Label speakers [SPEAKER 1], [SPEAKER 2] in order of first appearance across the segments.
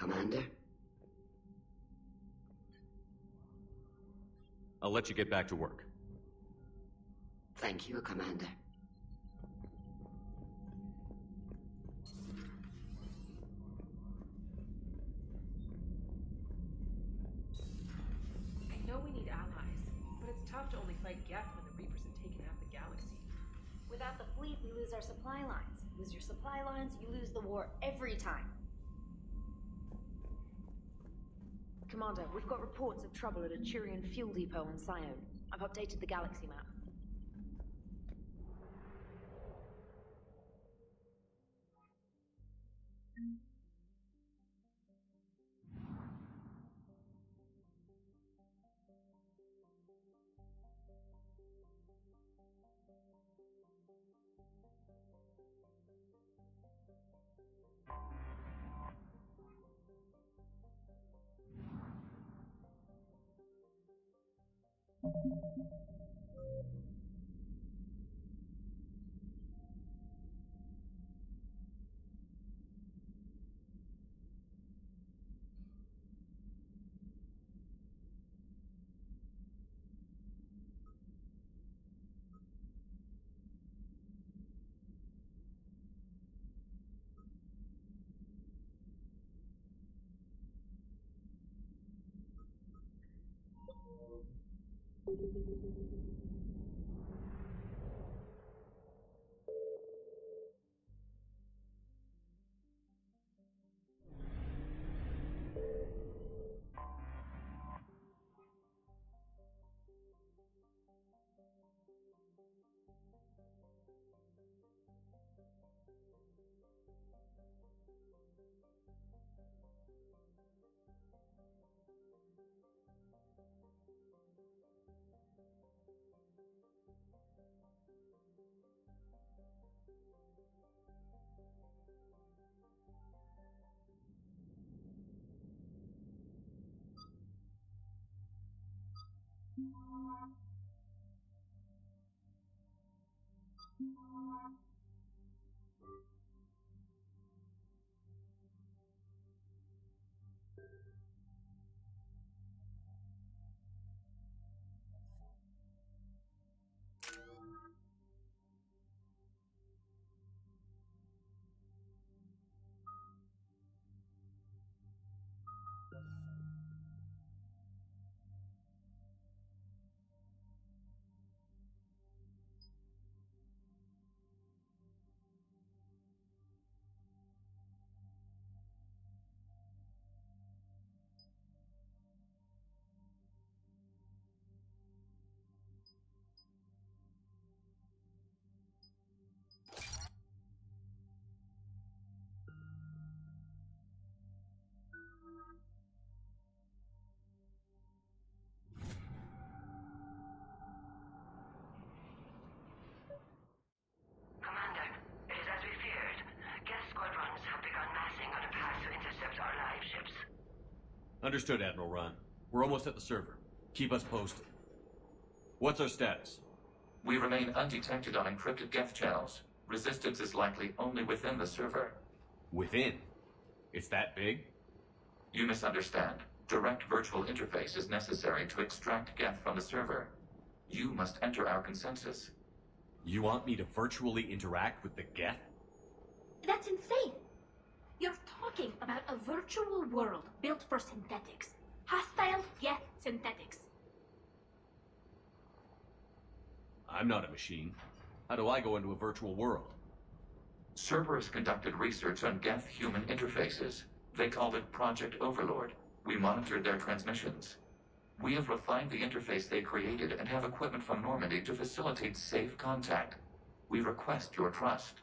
[SPEAKER 1] Commander?
[SPEAKER 2] I'll let you get back to work.
[SPEAKER 1] Thank you, Commander.
[SPEAKER 3] I know we need allies, but it's tough to only fight Geth when the Reapers have taken out the galaxy.
[SPEAKER 4] Without the fleet, we lose our supply lines. Lose your supply lines, you lose the war every time. Commander, we've got reports of trouble at a Turian fuel depot on Sione. I've updated the galaxy map.
[SPEAKER 2] Understood, Admiral Ron. We're almost at the server. Keep us posted. What's our status?
[SPEAKER 5] We remain undetected on encrypted Geth channels. Resistance is likely only within the server.
[SPEAKER 2] Within? It's that big?
[SPEAKER 5] You misunderstand. Direct virtual interface is necessary to extract Geth from the server. You must enter our consensus.
[SPEAKER 2] You want me to virtually interact with the Geth?
[SPEAKER 6] That's insane! You're talking about a virtual world built for synthetics. Hostile Geth synthetics.
[SPEAKER 2] I'm not a machine. How do I go into a virtual world?
[SPEAKER 5] Cerberus conducted research on Geth-human interfaces. They called it Project Overlord. We monitored their transmissions. We have refined the interface they created and have equipment from Normandy to facilitate safe contact. We request your trust.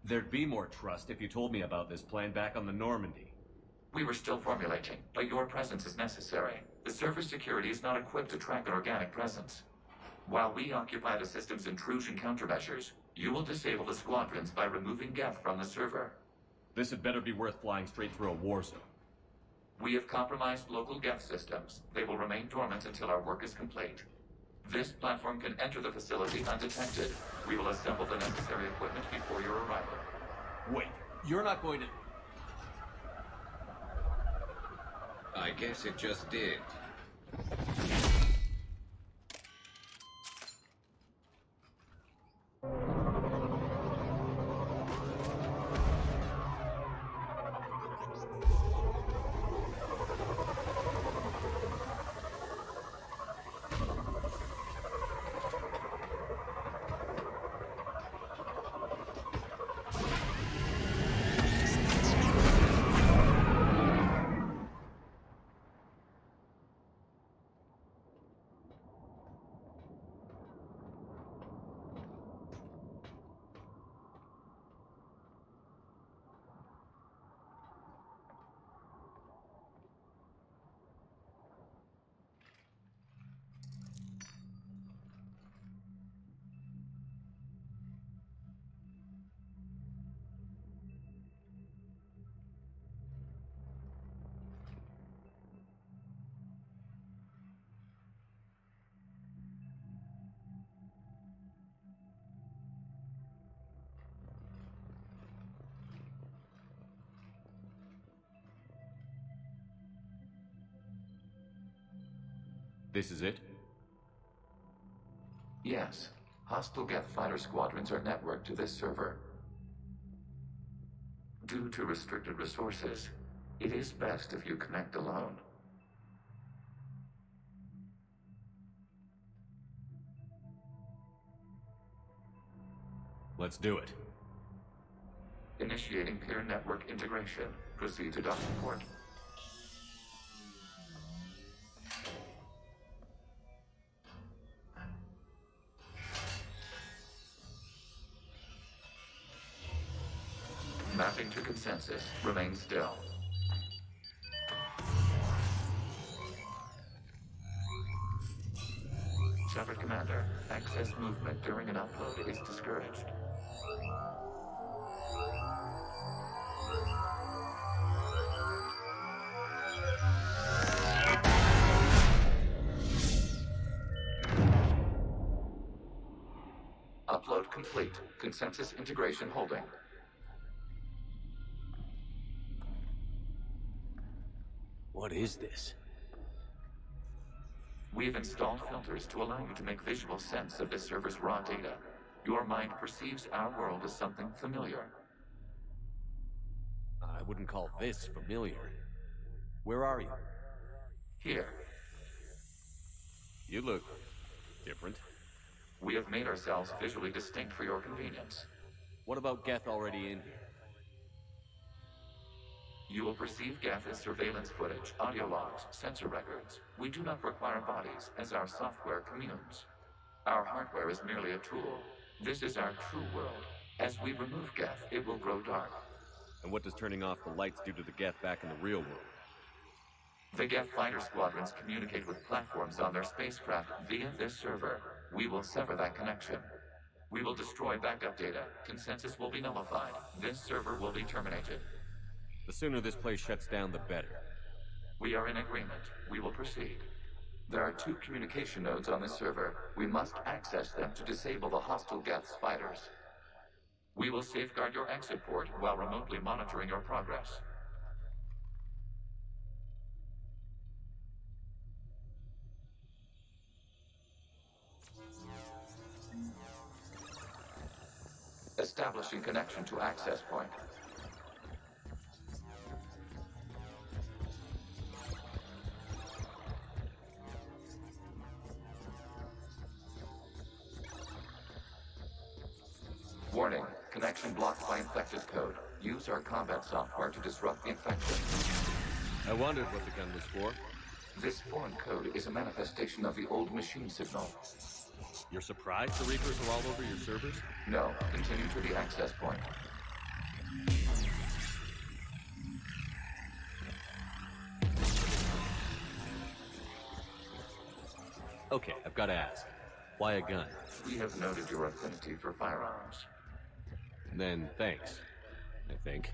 [SPEAKER 2] There'd be more trust if you told me about this plan back on the Normandy.
[SPEAKER 5] We were still formulating, but your presence is necessary. The server security is not equipped to track an organic presence. While we occupy the system's intrusion countermeasures, you will disable the squadrons by removing Geth from the server.
[SPEAKER 2] This had better be worth flying straight through a war zone.
[SPEAKER 5] We have compromised local Geth systems. They will remain dormant until our work is complete. This platform can enter the facility undetected. We will assemble the necessary equipment before your arrival.
[SPEAKER 2] Wait, you're not going to...
[SPEAKER 1] I guess it just did.
[SPEAKER 2] This is it?
[SPEAKER 5] Yes. Hostile Geth fighter squadrons are networked to this server. Due to restricted resources, it is best if you connect alone.
[SPEAKER 2] Let's do it.
[SPEAKER 5] Initiating peer network integration. Proceed to docking port. Mapping to consensus. Remain still. Shepard Commander, access movement during an upload is discouraged. Upload complete. Consensus integration holding.
[SPEAKER 2] What is this?
[SPEAKER 5] We've installed filters to allow you to make visual sense of this server's raw data. Your mind perceives our world as something familiar.
[SPEAKER 2] I wouldn't call this familiar. Where are you?
[SPEAKER 5] Here,
[SPEAKER 2] You look different.
[SPEAKER 5] we have made ourselves visually distinct for your convenience.
[SPEAKER 2] What about Geth already in here?
[SPEAKER 5] You will perceive Geth as surveillance footage, audio logs, sensor records. We do not require bodies, as our software communes. Our hardware is merely a tool. This is our true world. As we remove Geth, it will grow dark.
[SPEAKER 2] And what does turning off the lights do to the Geth back in the real world?
[SPEAKER 5] The Geth fighter squadrons communicate with platforms on their spacecraft via this server. We will sever that connection. We will destroy backup data. Consensus will be nullified. This server will be terminated.
[SPEAKER 2] The sooner this place shuts down, the better.
[SPEAKER 5] We are in agreement. We will proceed. There are 2 communication nodes on this server. We must access them to disable the hostile Geth's fighters. We will safeguard your exit port while remotely monitoring your progress. Establishing connection to access point. Warning, connection blocked by infected code. Use our combat software to disrupt the infection.
[SPEAKER 2] I wondered what the gun was for.
[SPEAKER 5] This foreign code is a manifestation of the old machine signal.
[SPEAKER 2] You're surprised the Reapers are all over your servers?
[SPEAKER 5] No, continue to the access point.
[SPEAKER 2] Okay, I've got to ask. Why a gun?
[SPEAKER 5] We have noted your affinity for firearms.
[SPEAKER 2] Then thanks, I think.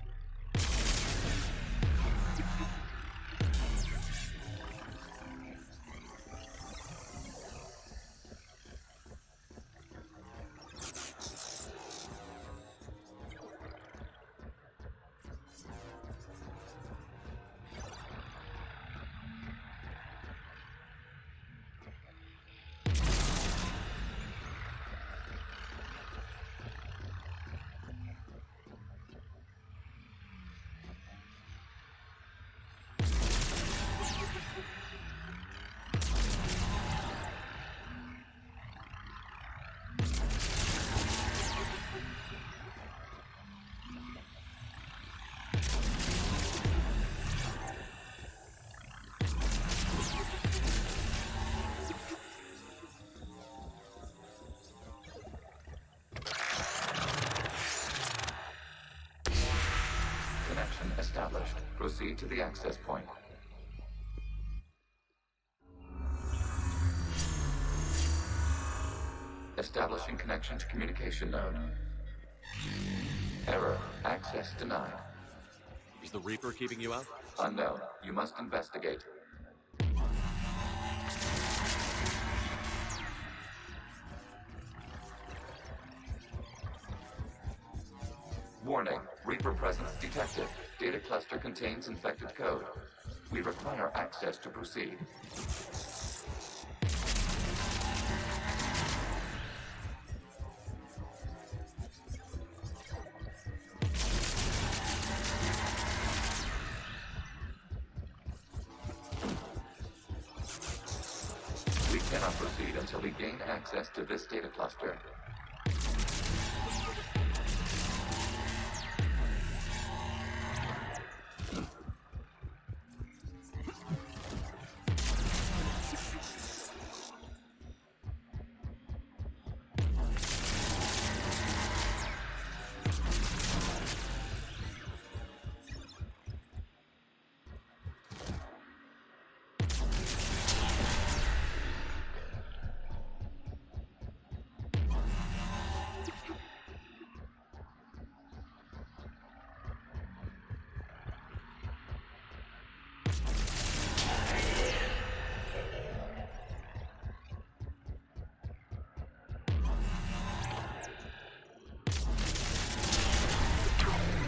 [SPEAKER 5] proceed to the access point. Establishing connection to communication node. Error. Access denied.
[SPEAKER 2] Is the Reaper keeping you out?
[SPEAKER 5] Unknown. You must investigate. Warning. Reaper presence detected. Data cluster contains infected code. We require access to proceed. We cannot proceed until we gain access to this data cluster.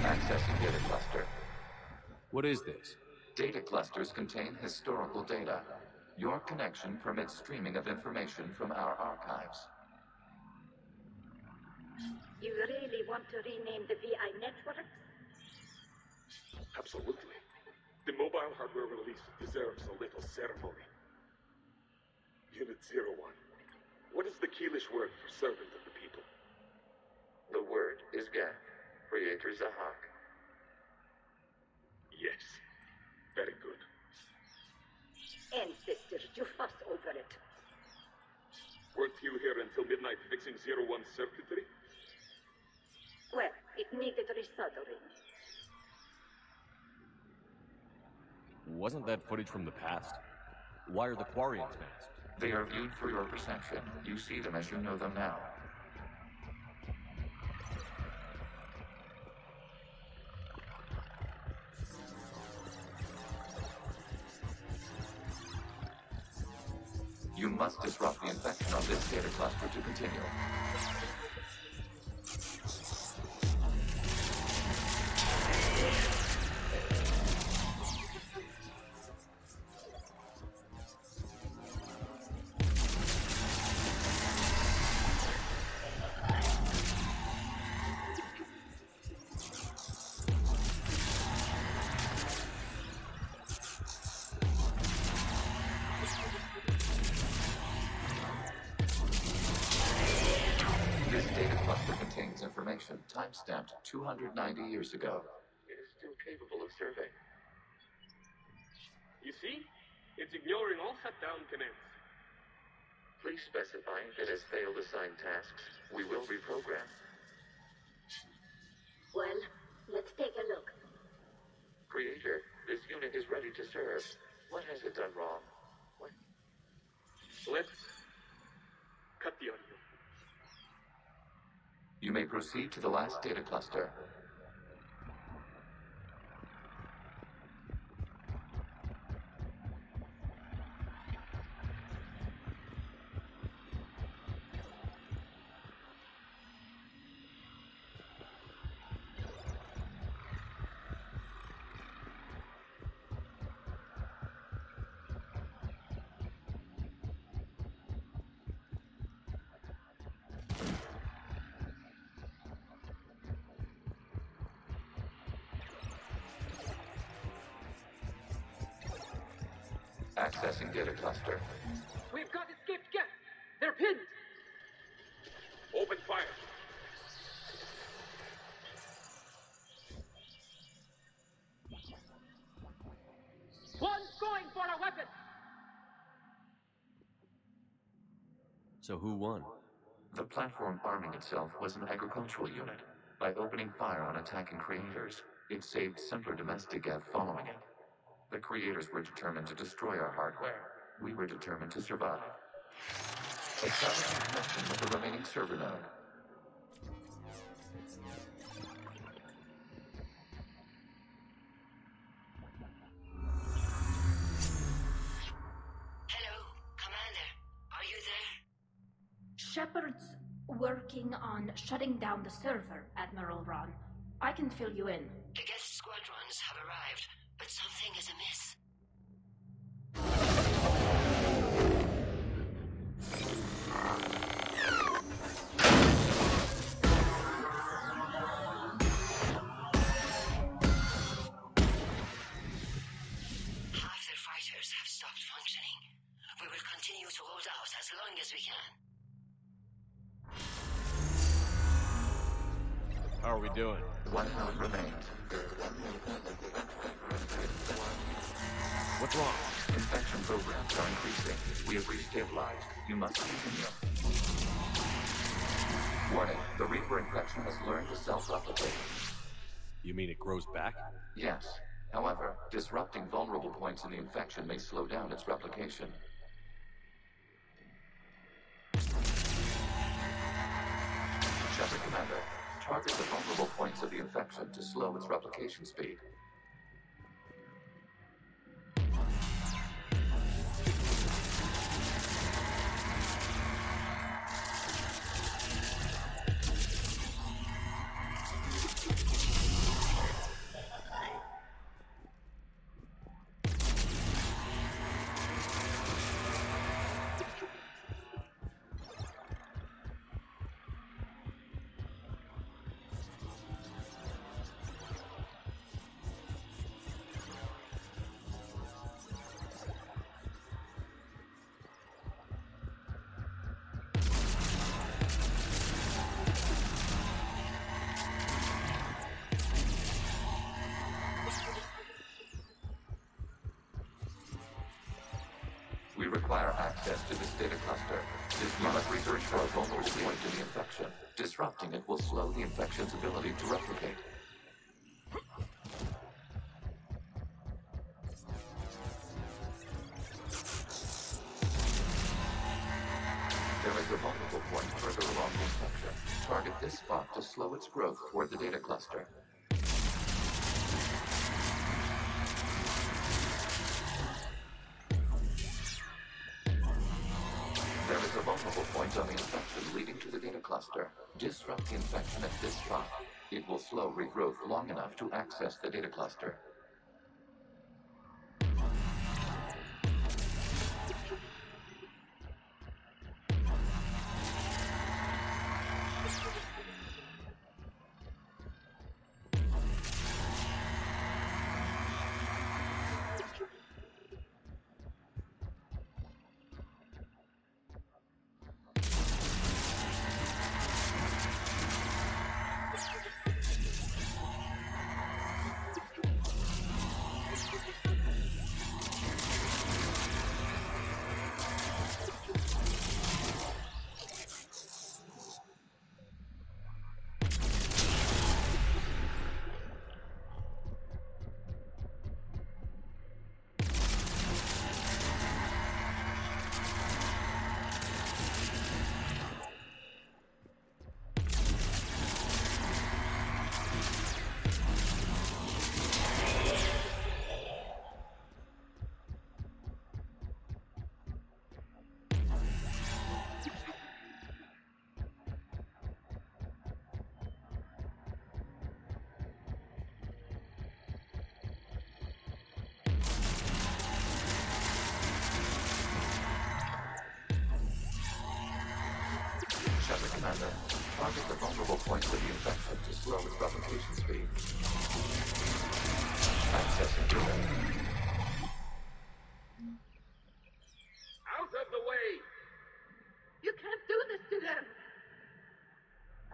[SPEAKER 5] Accessing data cluster.
[SPEAKER 2] What is this?
[SPEAKER 5] Data clusters contain historical data. Your connection permits streaming of information from our archives.
[SPEAKER 6] You really want to rename the VI network?
[SPEAKER 7] Absolutely. The mobile hardware release deserves a little ceremony. Unit 01. What is the Keelish word for servant of the people?
[SPEAKER 5] The word is Geth, Creator Zahak.
[SPEAKER 7] Yes. Very good.
[SPEAKER 6] Ancestors, you fuss over it.
[SPEAKER 7] Weren't you here until midnight fixing 01's circuitry?
[SPEAKER 6] Well, it needed resoldering.
[SPEAKER 2] Wasn't that footage from the past? Why are the Quarians masked?
[SPEAKER 5] They are viewed for your perception. You see them as you know them now. You must disrupt the infection on this data cluster to continue. This data cluster contains information time-stamped 290 years ago. It is still capable of survey.
[SPEAKER 7] You see? It's ignoring all shutdown commands.
[SPEAKER 5] Please specify if it has failed assigned tasks. We will reprogram.
[SPEAKER 6] Well, let's take a look.
[SPEAKER 5] Creator, this unit is ready to serve. What has it done wrong? What?
[SPEAKER 7] Let's cut the audio.
[SPEAKER 5] You may proceed to the last data cluster. Accessing data cluster.
[SPEAKER 3] We've got escaped guests. They're pinned.
[SPEAKER 7] Open fire.
[SPEAKER 3] One's going for a weapon.
[SPEAKER 2] So who won?
[SPEAKER 5] The platform arming itself was an agricultural unit. By opening fire on attacking creators, it saved simpler domestic Geth following it. The creators were determined to destroy our hardware. We were determined to survive. Establishing connection with the remaining server node.
[SPEAKER 8] Hello, Commander. Are you there?
[SPEAKER 6] Shepard's working on shutting down the server, Admiral Ron. I can fill you in.
[SPEAKER 8] The guest squadrons have arrived, but something is amiss. Half their fighters have stopped functioning. We will continue to hold out as long as we can.
[SPEAKER 2] How are we doing?
[SPEAKER 5] 1 node remains.
[SPEAKER 2] What's wrong?
[SPEAKER 5] Infection programs are increasing. We have restabilized. You must continue. Warning, the Reaper infection has learned to self-replicate.
[SPEAKER 2] You mean it grows back?
[SPEAKER 5] Yes. However, disrupting vulnerable points in the infection may slow down its replication. Shepard Commander, target the vulnerable points of the infection to slow its replication speed. We require access to this data cluster. You must research for a vulnerable point to the infection. Disrupting it will slow the infection's ability to replicate. There is a vulnerable point further along the infection. Target this spot to slow its growth toward the data cluster. There is a vulnerable point on the infection leading to the data cluster. Disrupt the infection at this spot. It will slow regrowth long enough to access the data cluster. Shepard Commander, target the vulnerable points of the infection to slow its replication speed. Accessing data.
[SPEAKER 7] Out of the way!
[SPEAKER 3] You can't do this to them!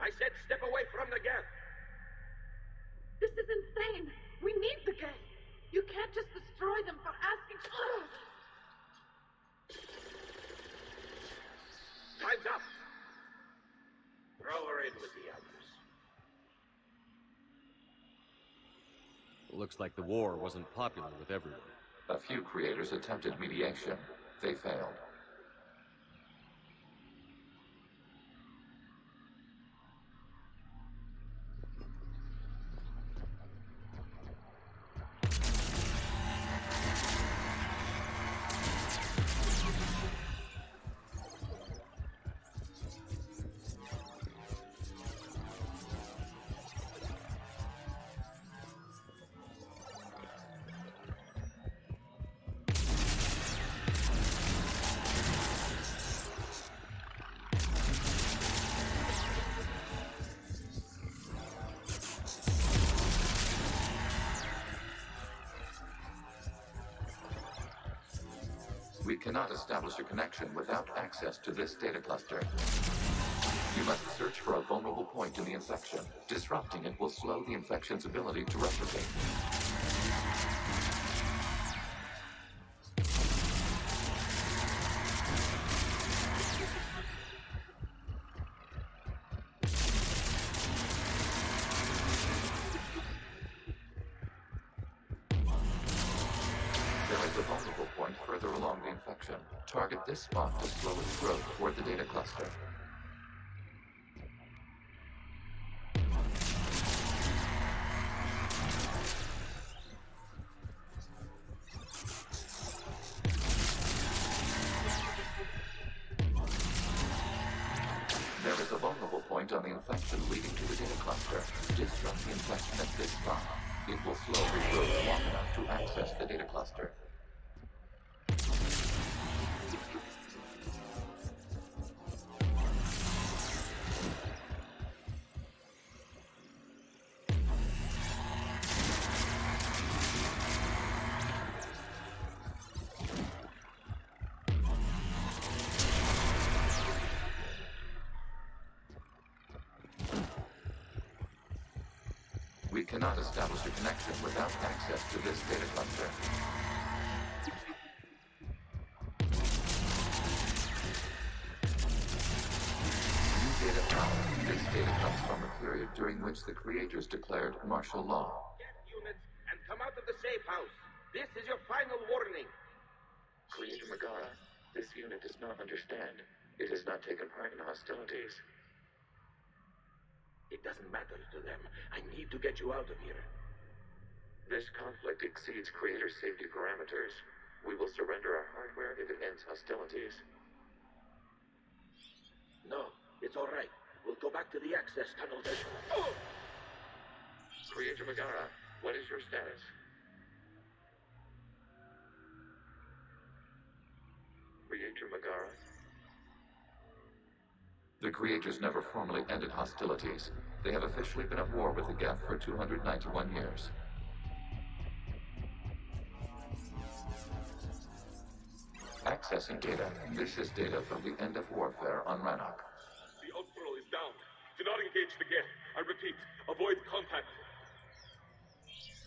[SPEAKER 7] I said step away from the gap!
[SPEAKER 3] This is insane! We need the gas! You can't just destroy them for asking.
[SPEAKER 7] Time's up! Throw her in with the others.
[SPEAKER 2] Looks like the war wasn't popular with everyone.
[SPEAKER 5] A few creators attempted mediation. They failed. We cannot establish a connection without access to this data cluster. You must search for a vulnerable point in the infection. Disrupting it will slow the infection's ability to replicate. There is a vulnerable point further along the infection. Target this spot to slow its growth toward the data cluster. There is a vulnerable point on the infection leading to the data cluster. Disrupt the infection at this spot. It will slowly grow long enough to access the data cluster. We cannot establish a connection without access to this data cluster. New data found. This data comes from a period during which the creators declared martial law.
[SPEAKER 9] Get units and come out of the safe house. This is your final warning.
[SPEAKER 5] Creator Megara, this unit does not understand. It has not taken part in hostilities.
[SPEAKER 9] It doesn't matter to them. I need to get you out of here.
[SPEAKER 5] This conflict exceeds creator safety parameters. We will surrender our hardware if it ends hostilities.
[SPEAKER 9] No, it's all right. We'll go back to the access tunnel.
[SPEAKER 5] Creator Megara, what is your status? Creator Megara? The creators never formally ended hostilities. They have officially been at war with the Geth for 291 years. Accessing data. This is data from the end of warfare on Rannoch.
[SPEAKER 7] The outflow is down. Do not engage the Geth. I repeat, avoid contact.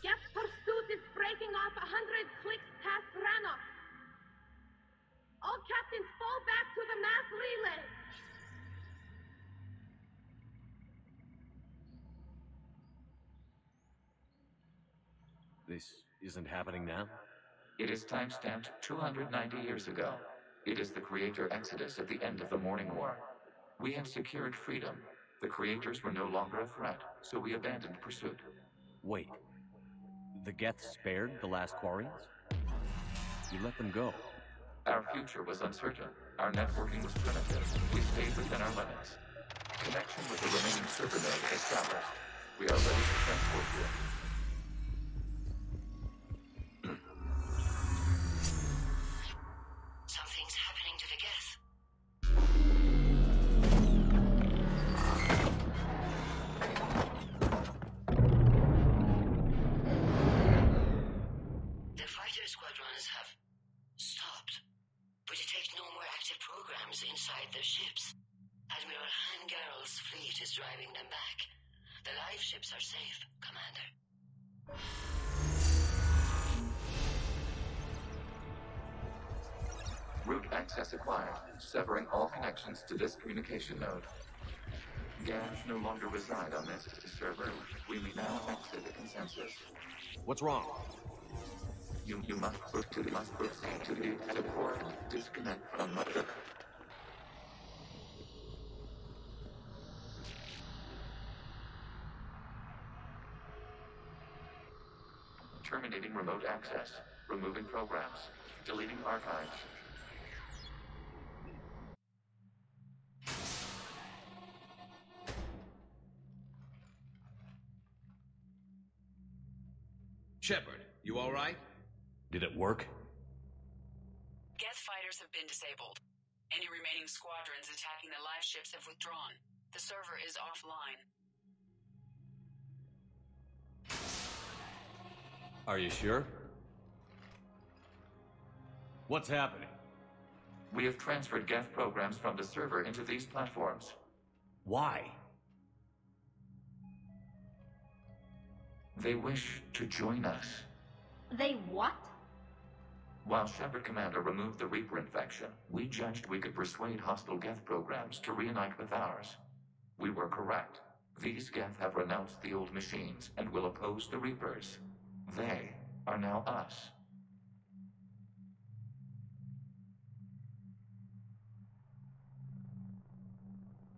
[SPEAKER 3] Geth pursuit is breaking off 100 clicks past Rannoch. All captains fall back to the mass relay.
[SPEAKER 2] This isn't happening now?
[SPEAKER 5] It is timestamped 290 years ago. It is the creator exodus at the end of the Morning War. We had secured freedom. The creators were no longer a threat, so we abandoned pursuit.
[SPEAKER 2] Wait. The Geth spared the last Quarians? You let them go.
[SPEAKER 5] Our future was uncertain. Our networking was primitive. We stayed within our limits. Connection with the remaining server node established. We are ready to transport you.
[SPEAKER 8] Something's happening to the Geth. The fighter squadrons have stopped, but detect no more active programs inside their ships. Admiral Hangarl's fleet is driving them back. The live ships are safe, Commander.
[SPEAKER 5] Route access acquired, severing all connections to this communication node. Gans no longer reside on this server. We may now exit the consensus.
[SPEAKER 2] What's wrong?
[SPEAKER 5] You must proceed to the exit port. Disconnect from mother. Terminating remote access. Removing programs. Deleting archives.
[SPEAKER 1] Shepard, you all right?
[SPEAKER 2] Did it work?
[SPEAKER 10] Geth fighters have been disabled. Any remaining squadrons attacking the live ships have withdrawn. The server is offline.
[SPEAKER 2] Are you sure? What's happening?
[SPEAKER 5] We have transferred Geth programs from the server into these platforms.
[SPEAKER 2] Why?
[SPEAKER 5] They wish to join us.
[SPEAKER 6] They what?
[SPEAKER 5] While Shepard Commander removed the Reaper infection, we judged we could persuade hostile Geth programs to reunite with ours. We were correct. These Geth have renounced the old machines and will oppose the Reapers. They are now us.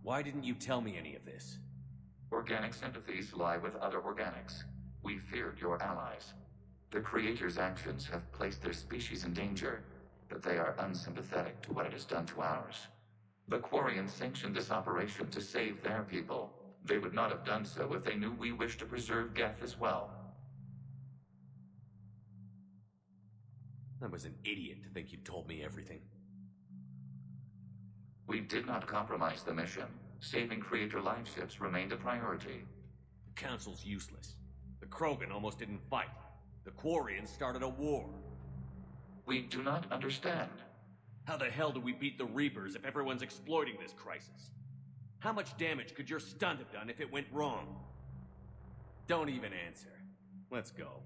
[SPEAKER 2] Why didn't you tell me any of this?
[SPEAKER 5] Organic sympathies lie with other organics. We feared your allies. The Creator's actions have placed their species in danger, but they are unsympathetic to what it has done to ours. The Quarians sanctioned this operation to save their people. They would not have done so if they knew we wished to preserve Geth as well.
[SPEAKER 2] I was an idiot to think you told me everything.
[SPEAKER 5] We did not compromise the mission. Saving Creator live ships remained a priority.
[SPEAKER 2] The Council's useless. The Krogan almost didn't fight. The Quarians started a war.
[SPEAKER 5] We do not understand.
[SPEAKER 2] How the hell do we beat the Reapers if everyone's exploiting this crisis? How much damage could your stunt have done if it went wrong? Don't even answer. Let's go.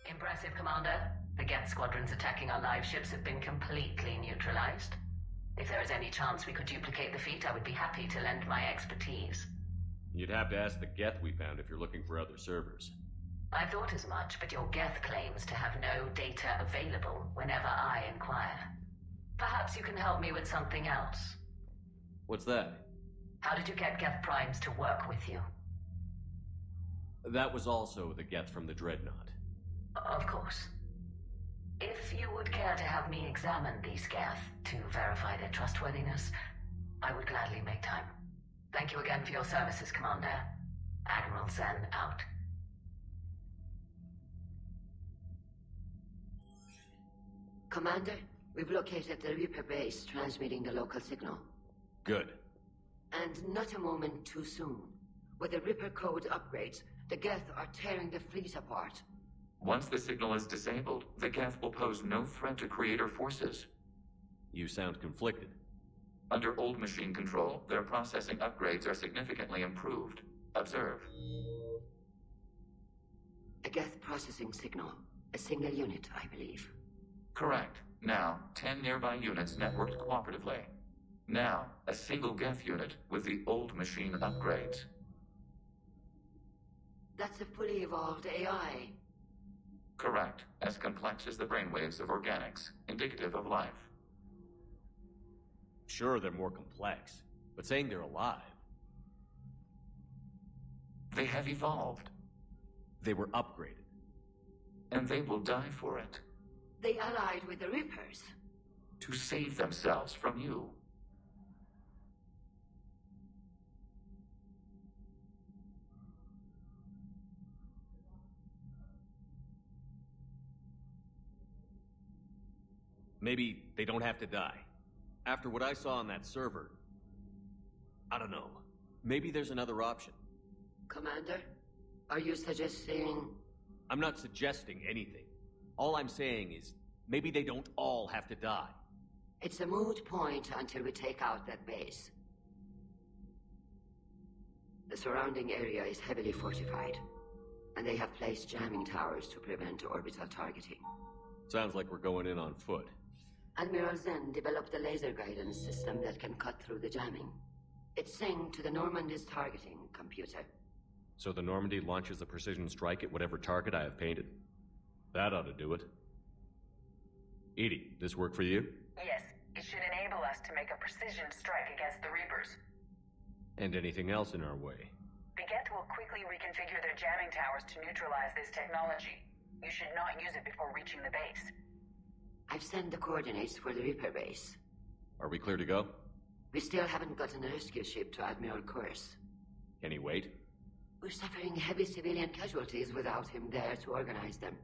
[SPEAKER 8] Impressive, Commander. The Geth squadrons attacking our live ships have been completely neutralized. If there is any chance we could duplicate the feat, I would be happy to lend my expertise.
[SPEAKER 2] You'd have to ask the Geth we found if you're looking for other servers.
[SPEAKER 8] I thought as much, but your Geth claims to have no data available whenever I inquire. Perhaps you can help me with something else.
[SPEAKER 2] What's that?
[SPEAKER 8] How did you get Geth primes to work with you?
[SPEAKER 2] That was also the Geth from the Dreadnought.
[SPEAKER 8] Of course. If you would care to have me examine these Geth to verify their trustworthiness, I would gladly make time. Thank you again for your services, Commander. Admiral Zen out.
[SPEAKER 11] Commander, we've located the Reaper base transmitting the local signal.
[SPEAKER 2] Good.
[SPEAKER 11] And not a moment too soon. With the Reaper code upgrades, the Geth are tearing the fleet apart.
[SPEAKER 5] Once the signal is disabled, the Geth will pose no threat to Creator forces.
[SPEAKER 2] You sound conflicted.
[SPEAKER 5] Under old machine control, their processing upgrades are significantly improved. Observe.
[SPEAKER 11] A Geth processing signal. A single unit, I believe.
[SPEAKER 5] Correct. Now, 10 nearby units networked cooperatively. Now, a single Geth unit with the old machine upgrades.
[SPEAKER 11] That's a fully evolved AI.
[SPEAKER 5] Correct. As complex as the brainwaves of organics, indicative of life.
[SPEAKER 2] Sure, they're more complex, but saying they're alive...
[SPEAKER 5] They have evolved.
[SPEAKER 2] They were upgraded.
[SPEAKER 5] And they will die for it.
[SPEAKER 11] They allied with the Reapers.
[SPEAKER 5] To save themselves from you.
[SPEAKER 2] Maybe they don't have to die. After what I saw on that server, I don't know. Maybe there's another option.
[SPEAKER 11] Commander, are you suggesting...
[SPEAKER 2] I'm not suggesting anything. All I'm saying is, maybe they don't all have to die.
[SPEAKER 11] It's a moot point until we take out that base. The surrounding area is heavily fortified, and they have placed jamming towers to prevent orbital targeting.
[SPEAKER 2] Sounds like we're going in on foot.
[SPEAKER 11] Admiral Zen developed a laser guidance system that can cut through the jamming. It's synced to the Normandy's targeting computer.
[SPEAKER 2] So the Normandy launches a precision strike at whatever target I have painted? That ought to do it. Edie, this work for you?
[SPEAKER 12] Yes, it should enable us to make a precision strike against the Reapers.
[SPEAKER 2] And anything else in our way?
[SPEAKER 12] The Geth will quickly reconfigure their jamming towers to neutralize this technology. You should not use it before reaching the base.
[SPEAKER 11] I've sent the coordinates for the Reaper base.
[SPEAKER 2] Are we clear to go?
[SPEAKER 11] We still haven't gotten a rescue ship to Admiral Kurz.
[SPEAKER 2] Can he wait?
[SPEAKER 11] We're suffering heavy civilian casualties without him there to organize them.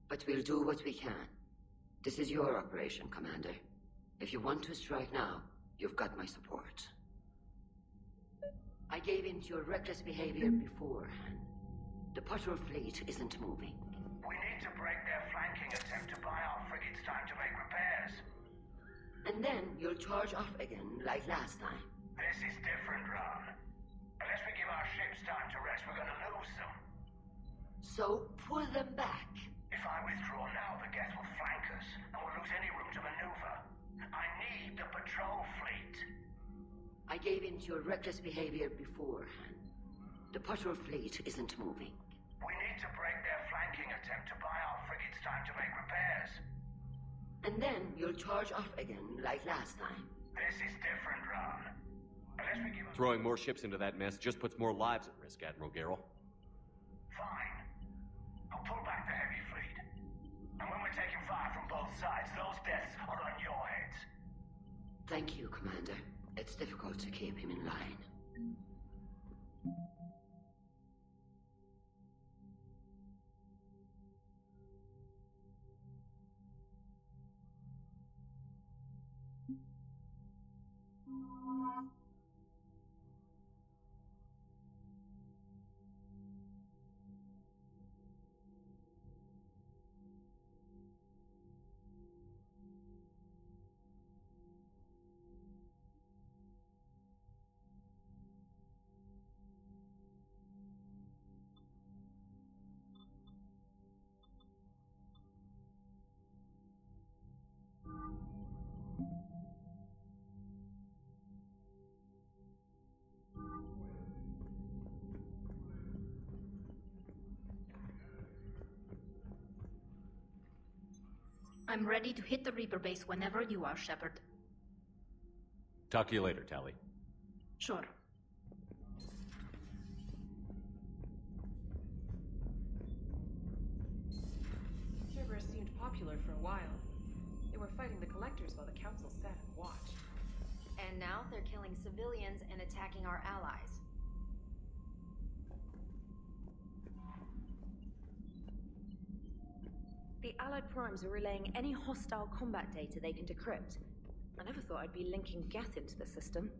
[SPEAKER 11] But we'll do what we can. This is your operation, Commander. If you want to strike now, you've got my support. I gave in to your reckless behavior beforehand. The patrol fleet isn't moving.
[SPEAKER 9] We need to break their flanking attempt to buy our frigates time to make repairs.
[SPEAKER 11] And then you'll charge off again, like last time.
[SPEAKER 9] This is different, Ron. Unless we give our ships time to rest, we're gonna lose them.
[SPEAKER 11] So, pull them back.
[SPEAKER 9] If I withdraw now, the Geth will flank us, and we'll lose any room to maneuver. I need the patrol fleet.
[SPEAKER 11] I gave in to your reckless behavior beforehand. The patrol fleet isn't moving.
[SPEAKER 9] We need to break their flanking attempt to buy our frigates time to make repairs.
[SPEAKER 11] And then you'll charge off again, like last time.
[SPEAKER 9] This is different, Ron. Unless we give up...
[SPEAKER 2] Throwing more ships into that mess just puts more lives at risk, Admiral Garrel.
[SPEAKER 9] Fine. I'll pull back the heavy fleet. And when we're taking fire from both sides, those deaths are on your heads.
[SPEAKER 11] Thank you, Commander. It's difficult to keep him in line.
[SPEAKER 6] I'm ready to hit the Reaper base whenever you are, Shepard.
[SPEAKER 2] Talk to you later, Tally.
[SPEAKER 6] Sure.
[SPEAKER 13] Cerberus seemed popular for a while. They were fighting the Collectors while the Council sat and watched.
[SPEAKER 4] And now they're killing civilians and attacking our allies. The Allied Primes are relaying any hostile combat data they can decrypt. I never thought I'd be linking Geth into the system.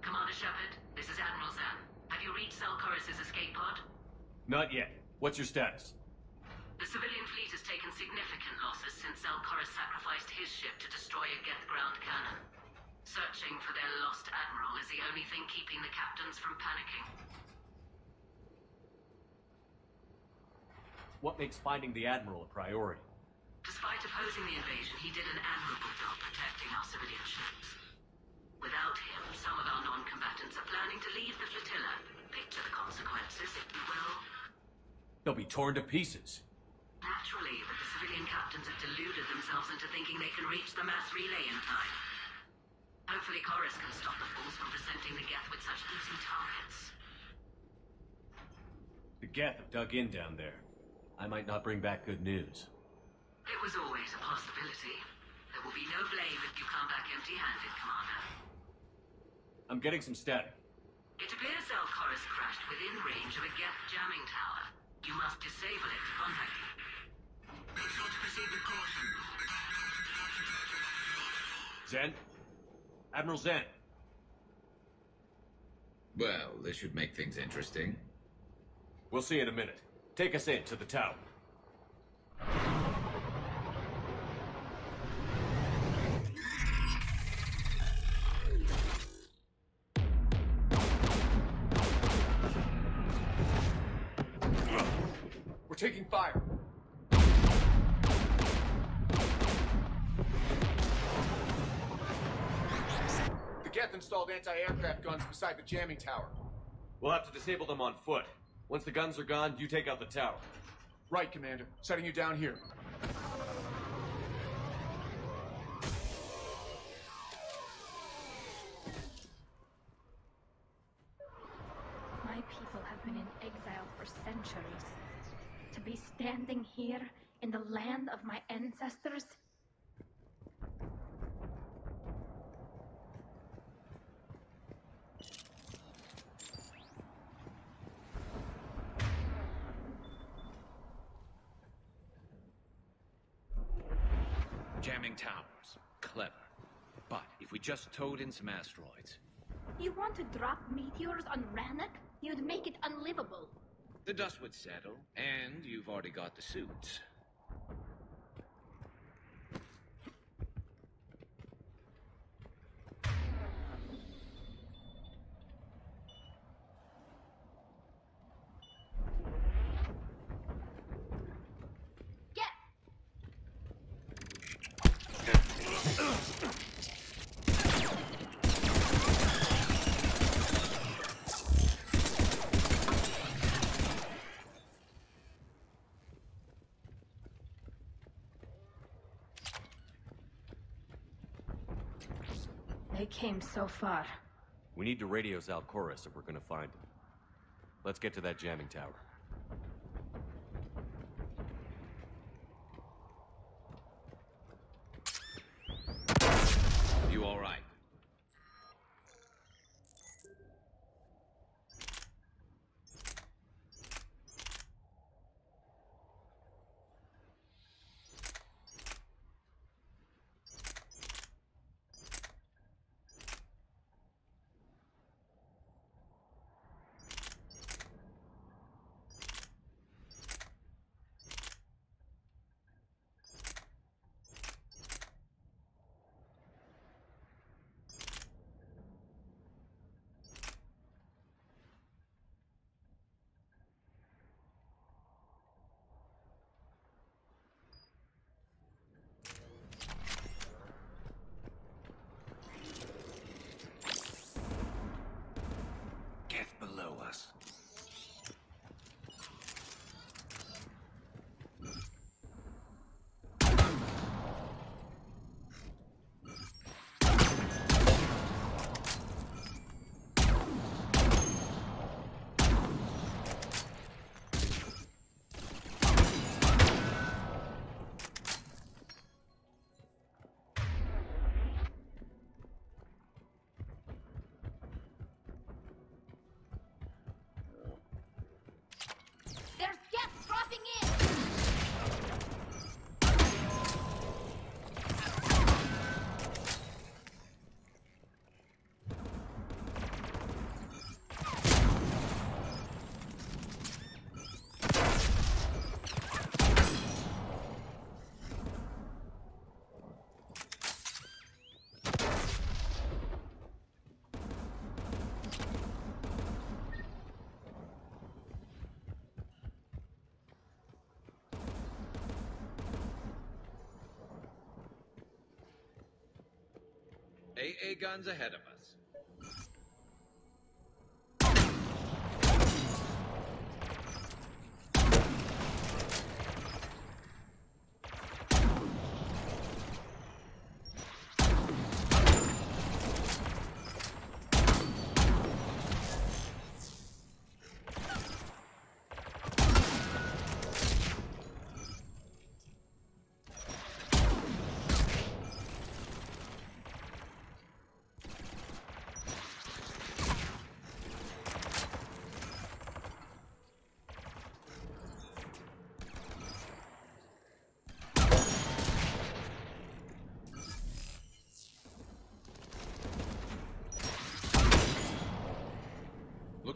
[SPEAKER 8] Commander Shepard, this is Admiral Zan. Have you reached Zelkorus' escape pod?
[SPEAKER 2] Not yet. What's your status?
[SPEAKER 8] The civilian fleet has taken significant losses since Zelkorus sacrificed his ship to destroy a Geth ground cannon. Searching for their lost admiral is the only thing keeping the captains from panicking.
[SPEAKER 2] What makes finding the Admiral a priority?
[SPEAKER 8] Despite opposing the invasion, he did an admirable job protecting our civilian ships. Without him, some of our non-combatants are planning to leave the flotilla. Picture the consequences, if you will.
[SPEAKER 2] They'll be torn to pieces.
[SPEAKER 8] Naturally, but the civilian captains have deluded themselves into thinking they can reach the mass relay in time. Hopefully Chorus can stop the fools from presenting the Geth with such easy targets.
[SPEAKER 2] The Geth have dug in down there. I might not bring back good news.
[SPEAKER 8] It was always a possibility. There will be no blame if you come back empty-handed, Commander.
[SPEAKER 2] I'm getting some static.
[SPEAKER 8] It appears Chorus crashed within range of a Geth jamming tower. You must disable it to contact you. Make sure to proceed with caution.
[SPEAKER 2] Zen? Admiral Zen.
[SPEAKER 1] Well, this should make things interesting.
[SPEAKER 2] We'll see in a minute. Take us in to the tower.
[SPEAKER 14] We're taking fire. The Geth installed anti-aircraft guns beside the jamming tower.
[SPEAKER 2] We'll have to disable them on foot. Once the guns are gone, you take out the tower.
[SPEAKER 14] Right, Commander. Setting you down here.
[SPEAKER 6] My people have been in exile for centuries. To be standing here in the land of my ancestors?
[SPEAKER 1] Jamming towers. Clever. But if we just towed in some asteroids...
[SPEAKER 6] You want to drop meteors on Rannoch? You'd make it unlivable.
[SPEAKER 1] The dust would settle, and you've already got the suits.
[SPEAKER 6] They came so far.
[SPEAKER 2] We need to radio Zal Chorus if we're gonna find him. Let's get to that jamming tower.
[SPEAKER 1] You all right? Below us.
[SPEAKER 6] There's Geth dropping in!
[SPEAKER 1] AA guns ahead of us.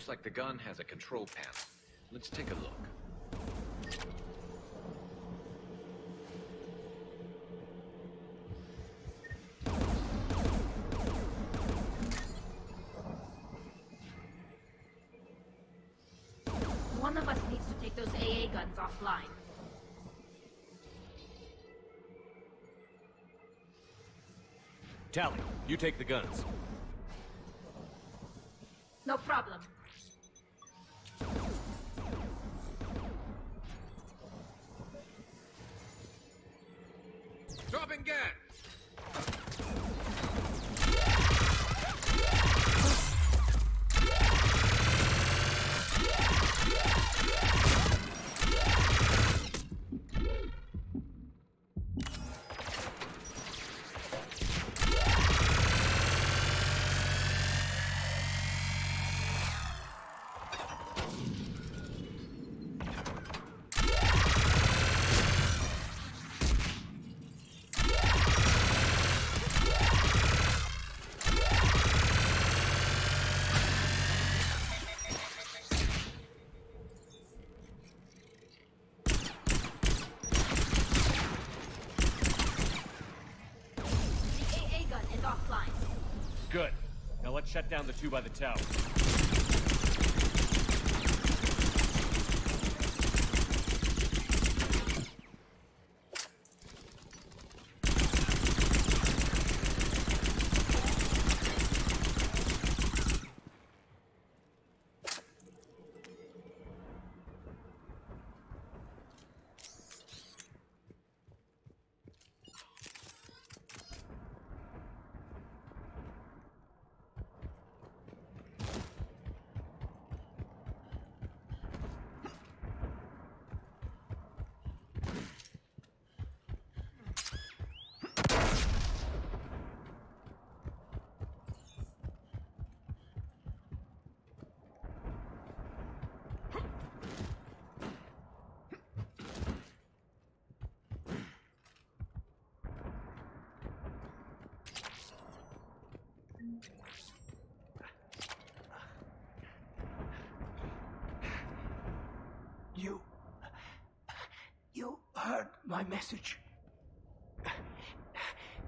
[SPEAKER 1] Looks like the gun has a control panel. Let's take a look.
[SPEAKER 6] One of us needs to take those AA guns offline.
[SPEAKER 2] Tally, you take the guns.
[SPEAKER 6] No problem.
[SPEAKER 1] Dropping gas!
[SPEAKER 2] Good. Now let's shut down the two by the tower.
[SPEAKER 15] You heard my message.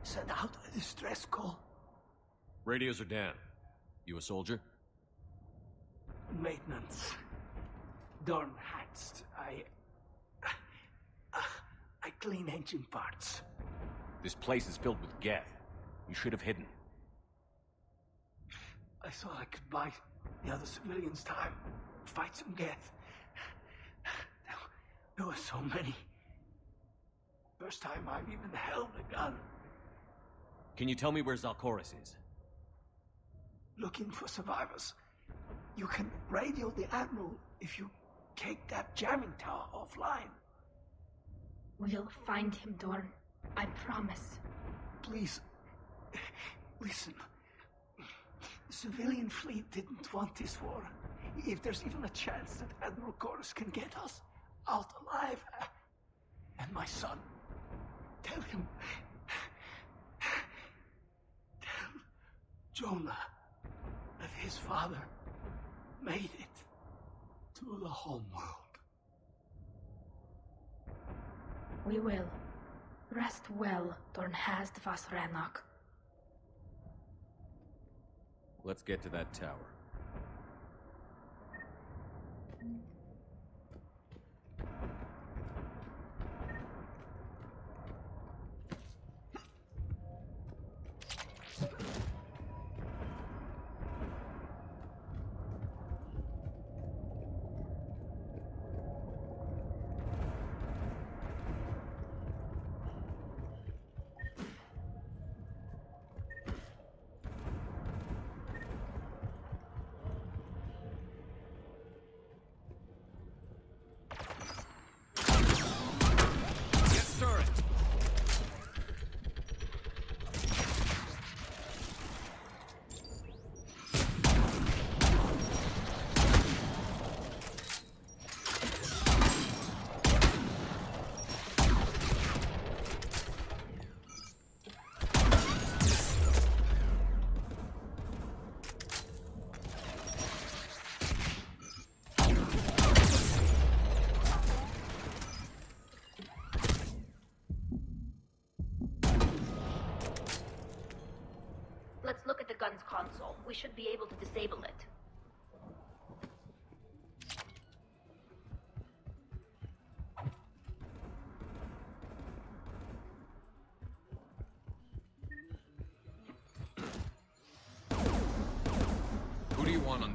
[SPEAKER 15] Send out a distress call.
[SPEAKER 2] Radios are down. You a soldier?
[SPEAKER 15] Maintenance. Dorn hatched. I clean engine parts.
[SPEAKER 2] This place is filled with Geth. You should have hidden.
[SPEAKER 15] I thought I could buy the other civilians time. Fight some Geth. There were so many. First time I've even held a gun.
[SPEAKER 2] Can you tell me where Zalkoris is?
[SPEAKER 15] Looking for survivors. You can radio the Admiral if you take that jamming tower offline.
[SPEAKER 6] We'll find him, Dorn. I promise.
[SPEAKER 15] Please, listen. The civilian fleet didn't want this war. If there's even a chance that Admiral Chorus can get us out alive, and my son, tell him, tell Jonah that his father made it to the homeworld.
[SPEAKER 6] We will. Rest well, Dornhast vas Rannoch.
[SPEAKER 2] Let's get to that tower.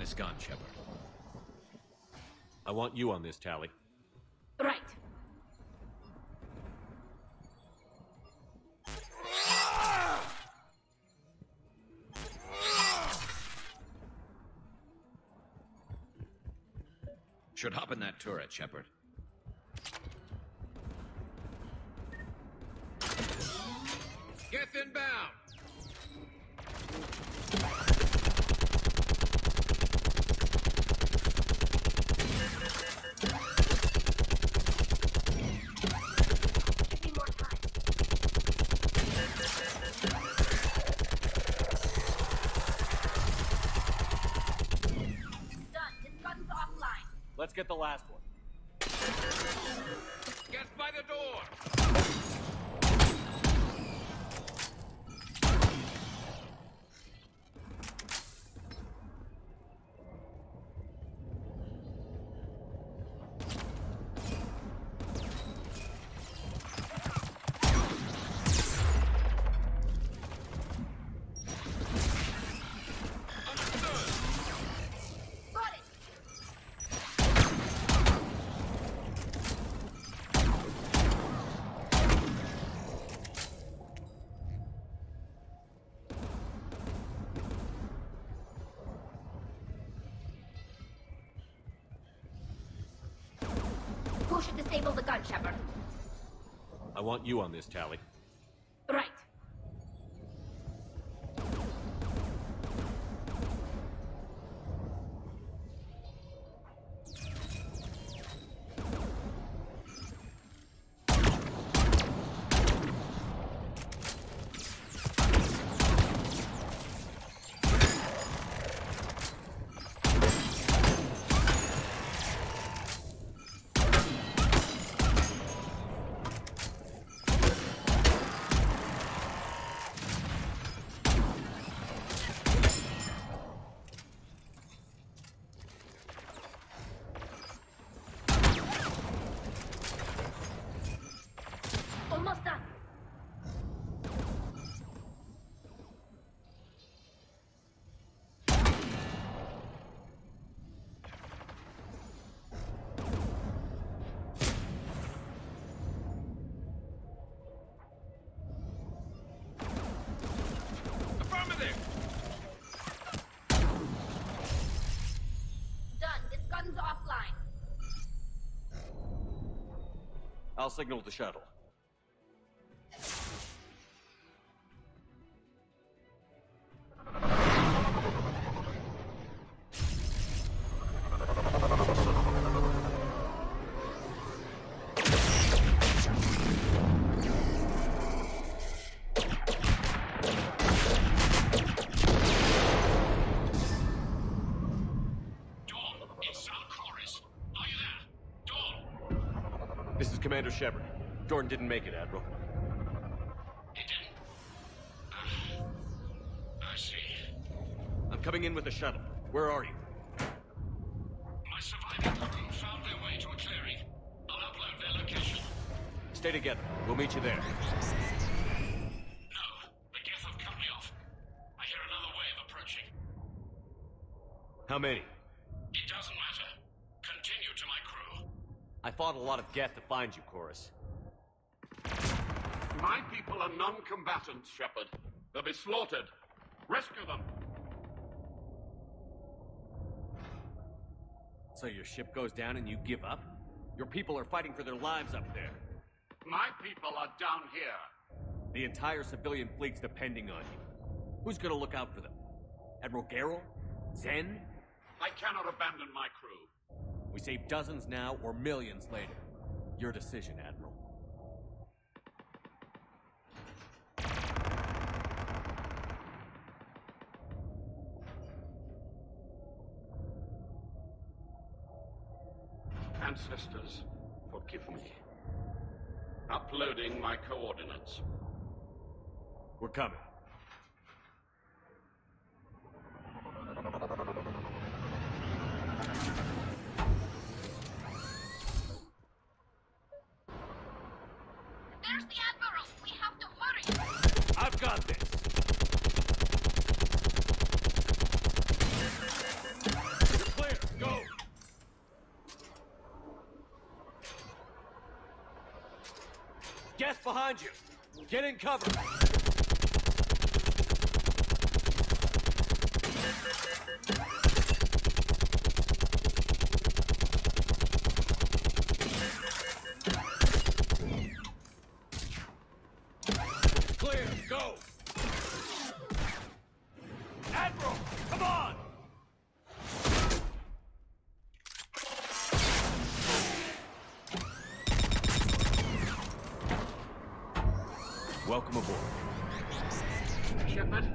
[SPEAKER 1] this gun, Shepard.
[SPEAKER 2] I want you on this, Tally.
[SPEAKER 6] Right.
[SPEAKER 1] Should hop in that turret, Shepard. Get inbound!
[SPEAKER 6] Give me more time. Done. This gun's offline.
[SPEAKER 2] Let's get the last one.
[SPEAKER 1] Get by the door!
[SPEAKER 6] Got it. Who should disable the gun, Shepard?
[SPEAKER 2] I want you on this, Tally.
[SPEAKER 6] Right. Almost done.
[SPEAKER 1] Affirmative!
[SPEAKER 6] Done. This gun's offline.
[SPEAKER 2] I'll signal the shuttle.
[SPEAKER 9] Dawn, it's Sal Chorus. Are you there? Dawn!
[SPEAKER 2] This is Commander Shepard. Jordan didn't make it, Admiral.
[SPEAKER 9] He didn't. I see.
[SPEAKER 2] I'm coming in with the shuttle. Where are you?
[SPEAKER 9] My surviving crew found their way to a clearing. I'll upload their location.
[SPEAKER 2] Stay together. We'll meet you there.
[SPEAKER 9] No, the Geth have cut me off. I hear another wave approaching.
[SPEAKER 2] How many?
[SPEAKER 9] It doesn't matter. Continue to my crew.
[SPEAKER 2] I fought a lot of Geth to find you, Chorus.
[SPEAKER 16] My people are non-combatants, Shepard. They'll be slaughtered. Rescue them.
[SPEAKER 2] So your ship goes down and you give up? Your people are fighting for their lives up there.
[SPEAKER 16] My people are down here.
[SPEAKER 2] The entire civilian fleet's depending on you. Who's gonna look out for them? Admiral Garrel? Zen?
[SPEAKER 16] I cannot abandon my crew.
[SPEAKER 2] We save dozens now or millions later. Your decision, Admiral.
[SPEAKER 16] Ancestors, forgive me. Uploading my coordinates.
[SPEAKER 2] We're coming.
[SPEAKER 6] There's the Admiral. We have to hurry.
[SPEAKER 2] I've got this. Geth behind you! Get in cover!
[SPEAKER 1] Clear, go!
[SPEAKER 2] Admiral, come on! Welcome aboard.
[SPEAKER 16] Shepard,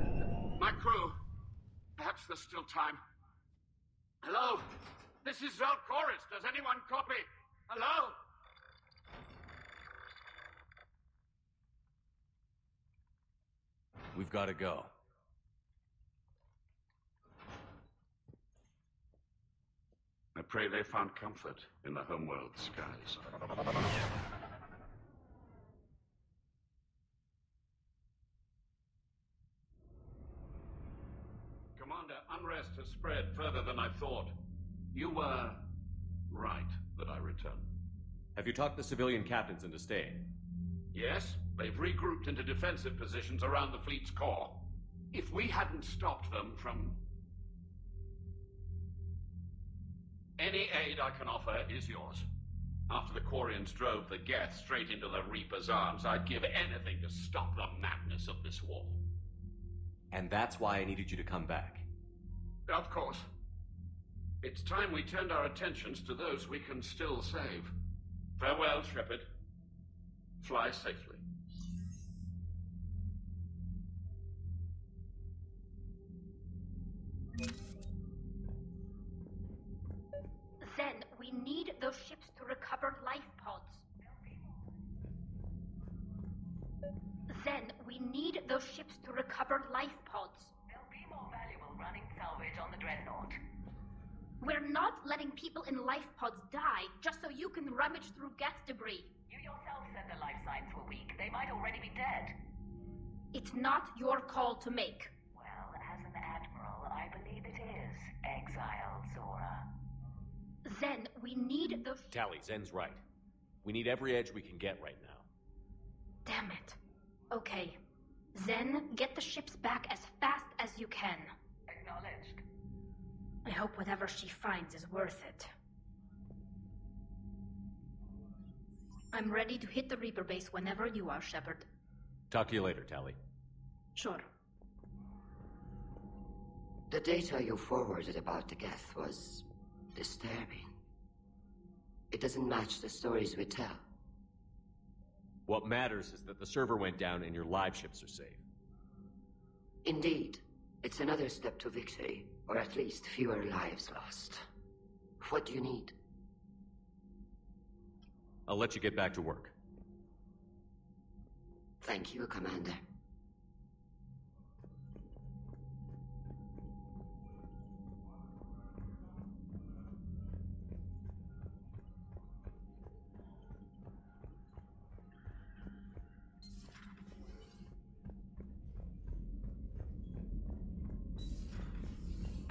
[SPEAKER 16] my crew. Perhaps there's still time. Hello? This is Zalcoris. Does anyone copy? Hello?
[SPEAKER 2] We've got to go.
[SPEAKER 16] I pray they found comfort in the homeworld skies. Commander, unrest has spread further than I thought. You were right that I returned.
[SPEAKER 2] Have you talked the civilian captains into staying?
[SPEAKER 16] Yes, they've regrouped into defensive positions around the fleet's core. If we hadn't stopped them from... Any aid I can offer is yours. After the Quarians drove the Geth straight into the Reaper's arms, I'd give anything to stop the madness of this war.
[SPEAKER 2] And that's why I needed you to come back.
[SPEAKER 16] Of course. It's time we turned our attentions to those we can still save. Farewell, Shepard. Fly safely.
[SPEAKER 6] Then we need those ships to recover life pods. Then we need those ships to recover life pods.
[SPEAKER 12] They'll be more valuable running salvage on the Dreadnought.
[SPEAKER 6] We're not letting people in life pods die just so you can rummage through Geth debris.
[SPEAKER 12] You yourself said the life signs were weak. They might already be dead.
[SPEAKER 6] It's not your call to make.
[SPEAKER 12] Well, as an admiral, I believe it is, exiled Zora.
[SPEAKER 6] Zen, we need those...
[SPEAKER 2] Tally, Zen's right. We need every edge we can get right now.
[SPEAKER 6] Damn it. Okay. Zen, get the ships back as fast as you can.
[SPEAKER 12] Acknowledged.
[SPEAKER 6] I hope whatever she finds is worth it. I'm ready to hit the Reaper base whenever you are, Shepard.
[SPEAKER 2] Talk to you later, Tally.
[SPEAKER 6] Sure.
[SPEAKER 11] The data you forwarded about the Geth was disturbing. It doesn't match the stories we tell.
[SPEAKER 2] What matters is that the server went down and your live ships are safe.
[SPEAKER 11] Indeed. It's another step to victory, or at least fewer lives lost. What do you need?
[SPEAKER 2] I'll let you get back to work.
[SPEAKER 11] Thank you, Commander.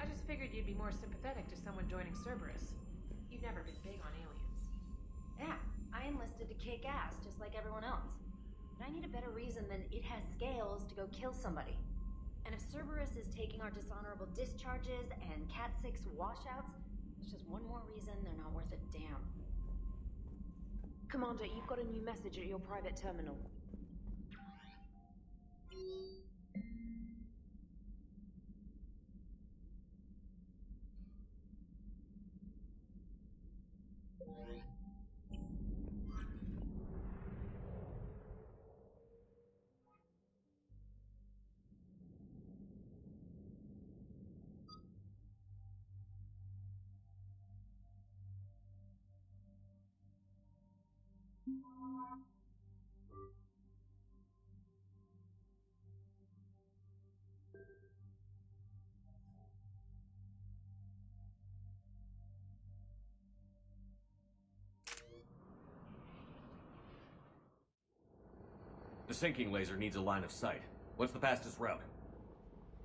[SPEAKER 13] I just figured you'd be more sympathetic to someone joining Cerberus. You've never been big on aliens.
[SPEAKER 4] Yeah, I enlisted to kick ass just like everyone else. But I need a better reason than it has scales to go kill somebody. And if Cerberus is taking our dishonorable discharges and Cat 6 washouts, it's just one more reason they're not worth a damn. Commander, you've got a new message at your private terminal.
[SPEAKER 2] The sinking laser needs a line of sight. What's the fastest route?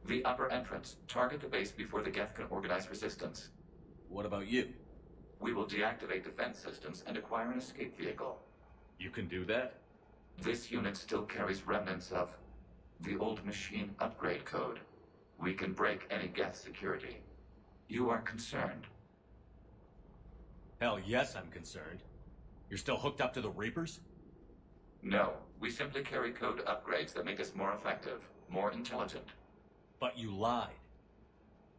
[SPEAKER 5] The upper entrance. Target the base before the Geth can organize resistance.
[SPEAKER 2] What about you?
[SPEAKER 5] We will deactivate defense systems and acquire an escape vehicle.
[SPEAKER 2] You can do that?
[SPEAKER 5] This unit still carries remnants of the old machine upgrade code. We can break any Geth security. You are concerned?
[SPEAKER 2] Hell yes, I'm concerned. You're still hooked up to the Reapers?
[SPEAKER 5] No, we simply carry code upgrades that make us more effective, more intelligent.
[SPEAKER 2] But you lied.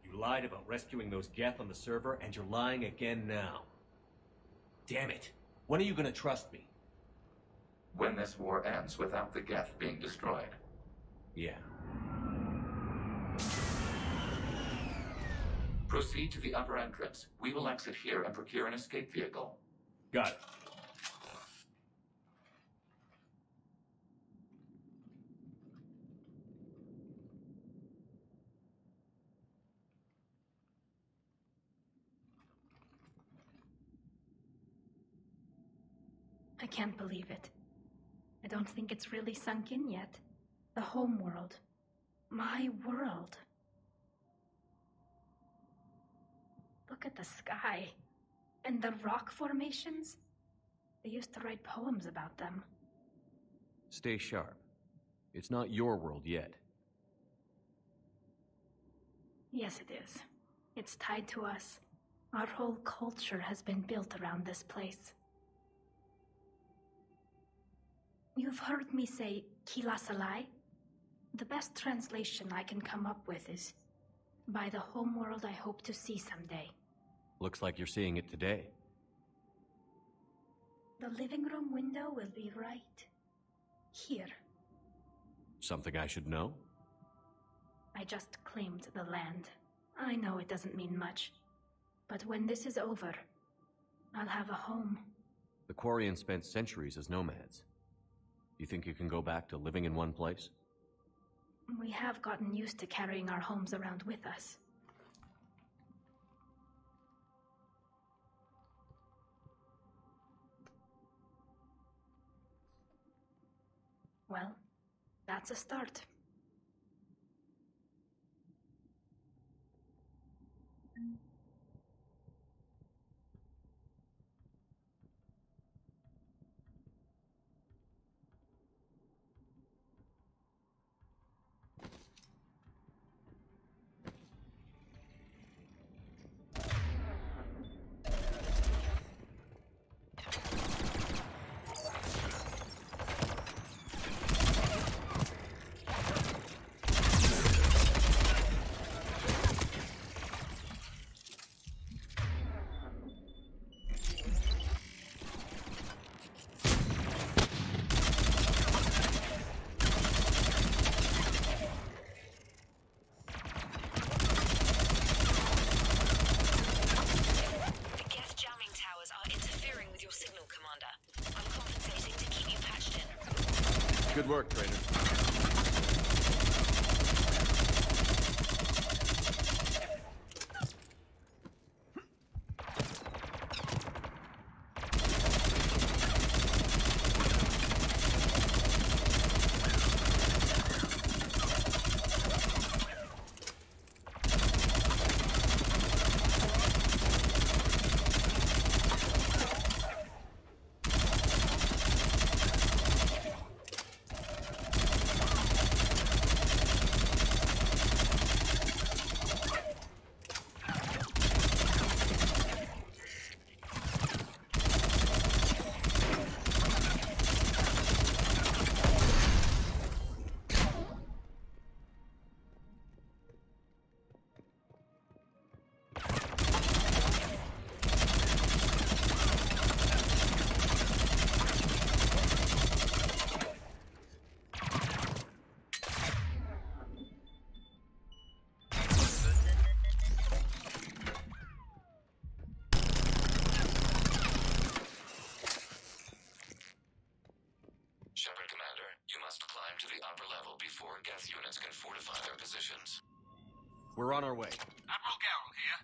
[SPEAKER 2] You lied about rescuing those Geth on the server, and you're lying again now. Damn it. When are you gonna trust me?
[SPEAKER 5] When this war ends without the Geth being destroyed.
[SPEAKER 2] Yeah.
[SPEAKER 5] Proceed to the upper entrance. We will exit here and procure an escape vehicle.
[SPEAKER 2] Got it.
[SPEAKER 6] I can't believe it. I don't think it's really sunk in yet. The home world. My world. Look at the sky. And the rock formations. They used to write poems about them.
[SPEAKER 2] Stay sharp. It's not your world yet.
[SPEAKER 6] Yes, it is. It's tied to us. Our whole culture has been built around this place. You've heard me say Kila Salai? The best translation I can come up with is, by the homeworld I hope to see someday.
[SPEAKER 2] Looks like you're seeing it today.
[SPEAKER 6] The living room window will be right here.
[SPEAKER 2] Something I should know?
[SPEAKER 6] I just claimed the land. I know it doesn't mean much. But when this is over, I'll have a home.
[SPEAKER 2] The Quarians spent centuries as nomads. You think you can go back to living in one place?
[SPEAKER 6] We have gotten used to carrying our homes around with us. Well, that's a start.
[SPEAKER 2] Good work, trainer. We're on our way.
[SPEAKER 9] Admiral Garrel here.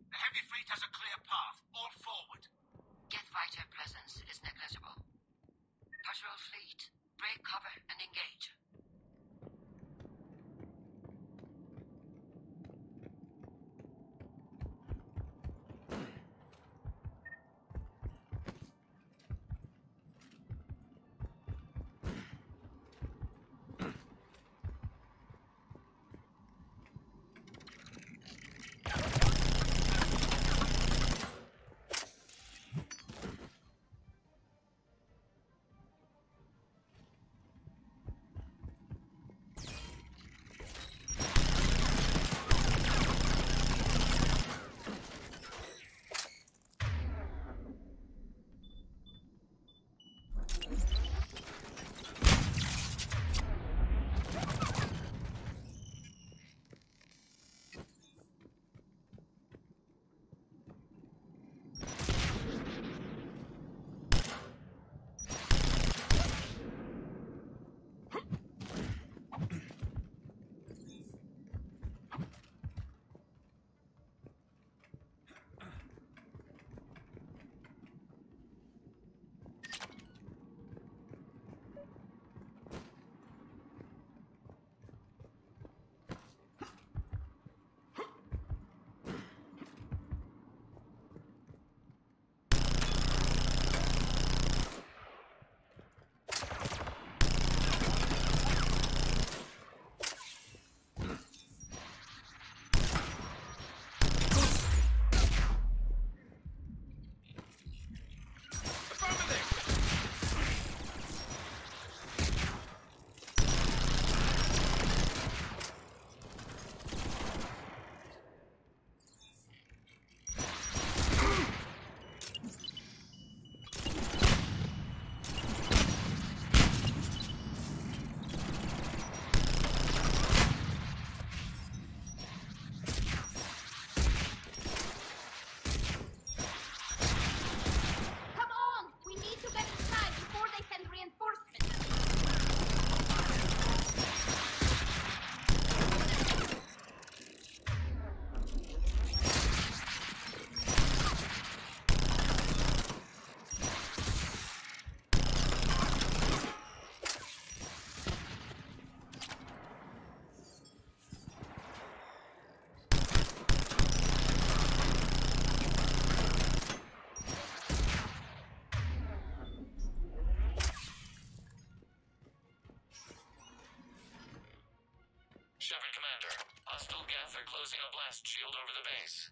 [SPEAKER 9] The heavy fleet has a clear path. All forward.
[SPEAKER 11] Geth fighter presence is negligible. Patrol fleet, break cover and engage.
[SPEAKER 5] Geth are closing a blast shield over the base.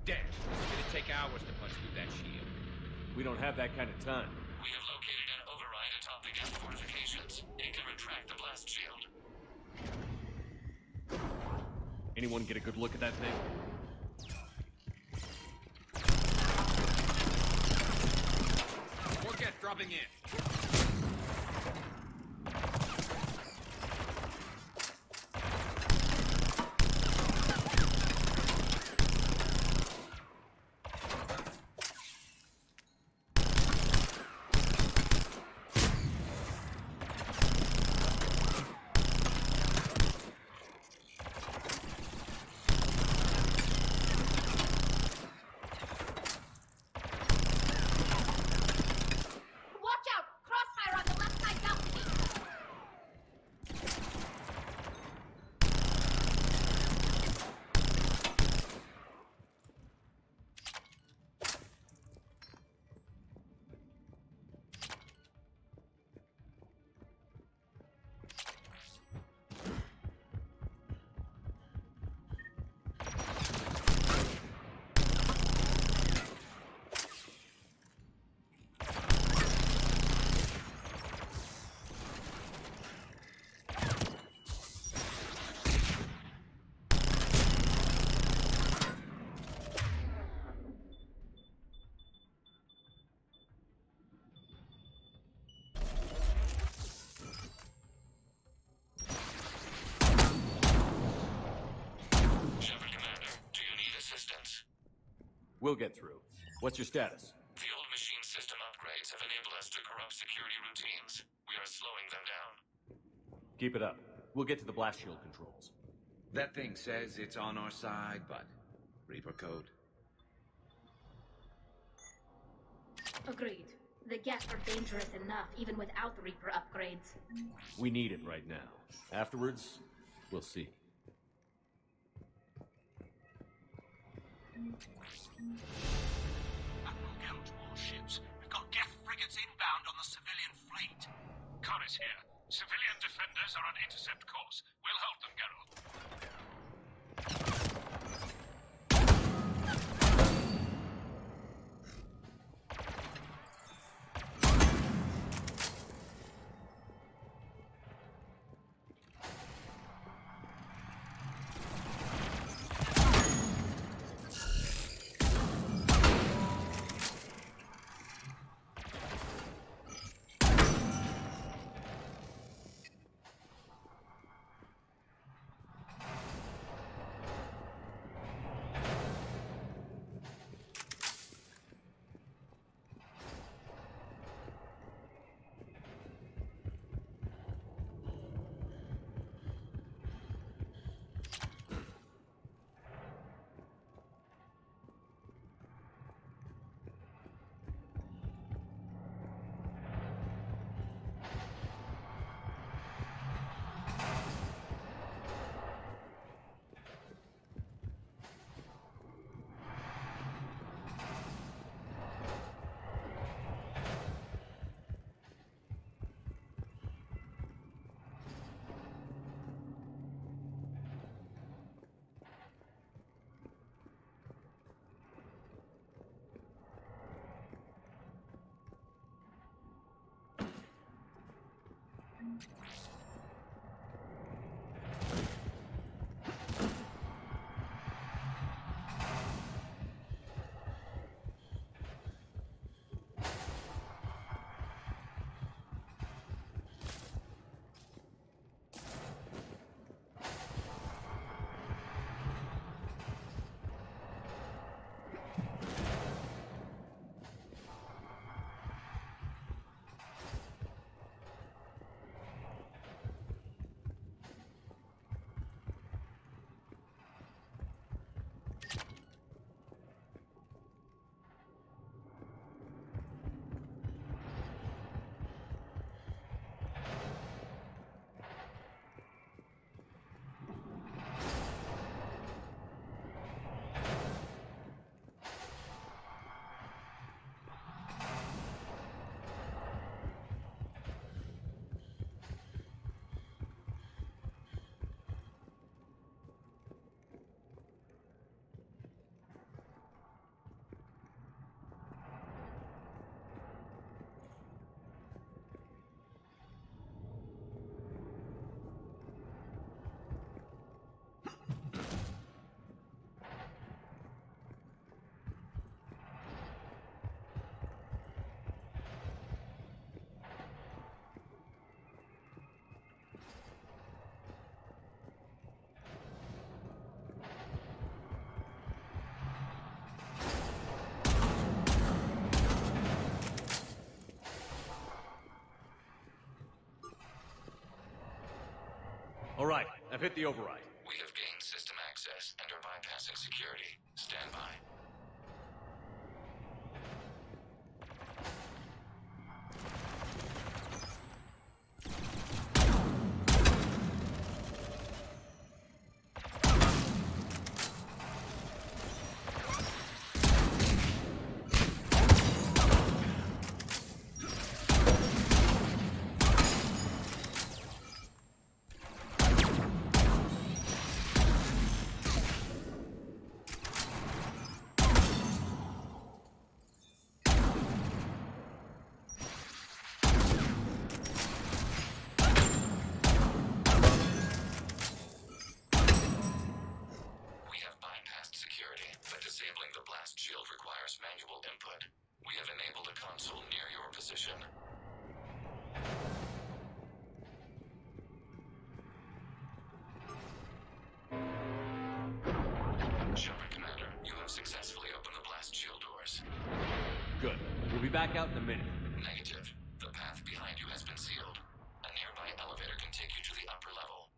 [SPEAKER 1] Dead. It's gonna take hours to punch through that shield.
[SPEAKER 2] We don't have that kind of time.
[SPEAKER 5] We have located an override atop the Geth fortifications. It can retract the blast shield.
[SPEAKER 2] Anyone get a good look at that thing?
[SPEAKER 1] More Geth dropping in.
[SPEAKER 3] Watch out! Crossfire on the left side balcony!
[SPEAKER 5] Shepard Commander, do you need assistance?
[SPEAKER 2] We'll get through. What's your status?
[SPEAKER 5] The old machine system upgrades have enabled us to corrupt security routines. We are slowing them down.
[SPEAKER 2] Keep it up. We'll get to the blast shield controls.
[SPEAKER 1] That thing says it's on our side, but Reaper code.
[SPEAKER 6] Agreed. The Geth are dangerous enough, even without the Reaper upgrades.
[SPEAKER 2] We need it right now. Afterwards, we'll see.
[SPEAKER 9] Admiral Geralt's warships. We've got Geth frigates inbound on the civilian fleet.
[SPEAKER 17] Corus here. Civilian defenders are on intercept course. We'll hold them, Geralt.
[SPEAKER 2] Alright, I've hit the override.
[SPEAKER 5] We have gained system access and are bypassing security. Stand by. Disabling the blast shield requires manual input. We have enabled a console near your position. Shepard, Commander, you have successfully opened the blast shield doors.
[SPEAKER 2] Good. We'll be back out in a minute.
[SPEAKER 5] Negative. The path behind you has been sealed. A nearby elevator can take you to the upper level.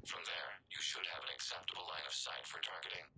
[SPEAKER 5] From there, you should have an acceptable line of sight for targeting.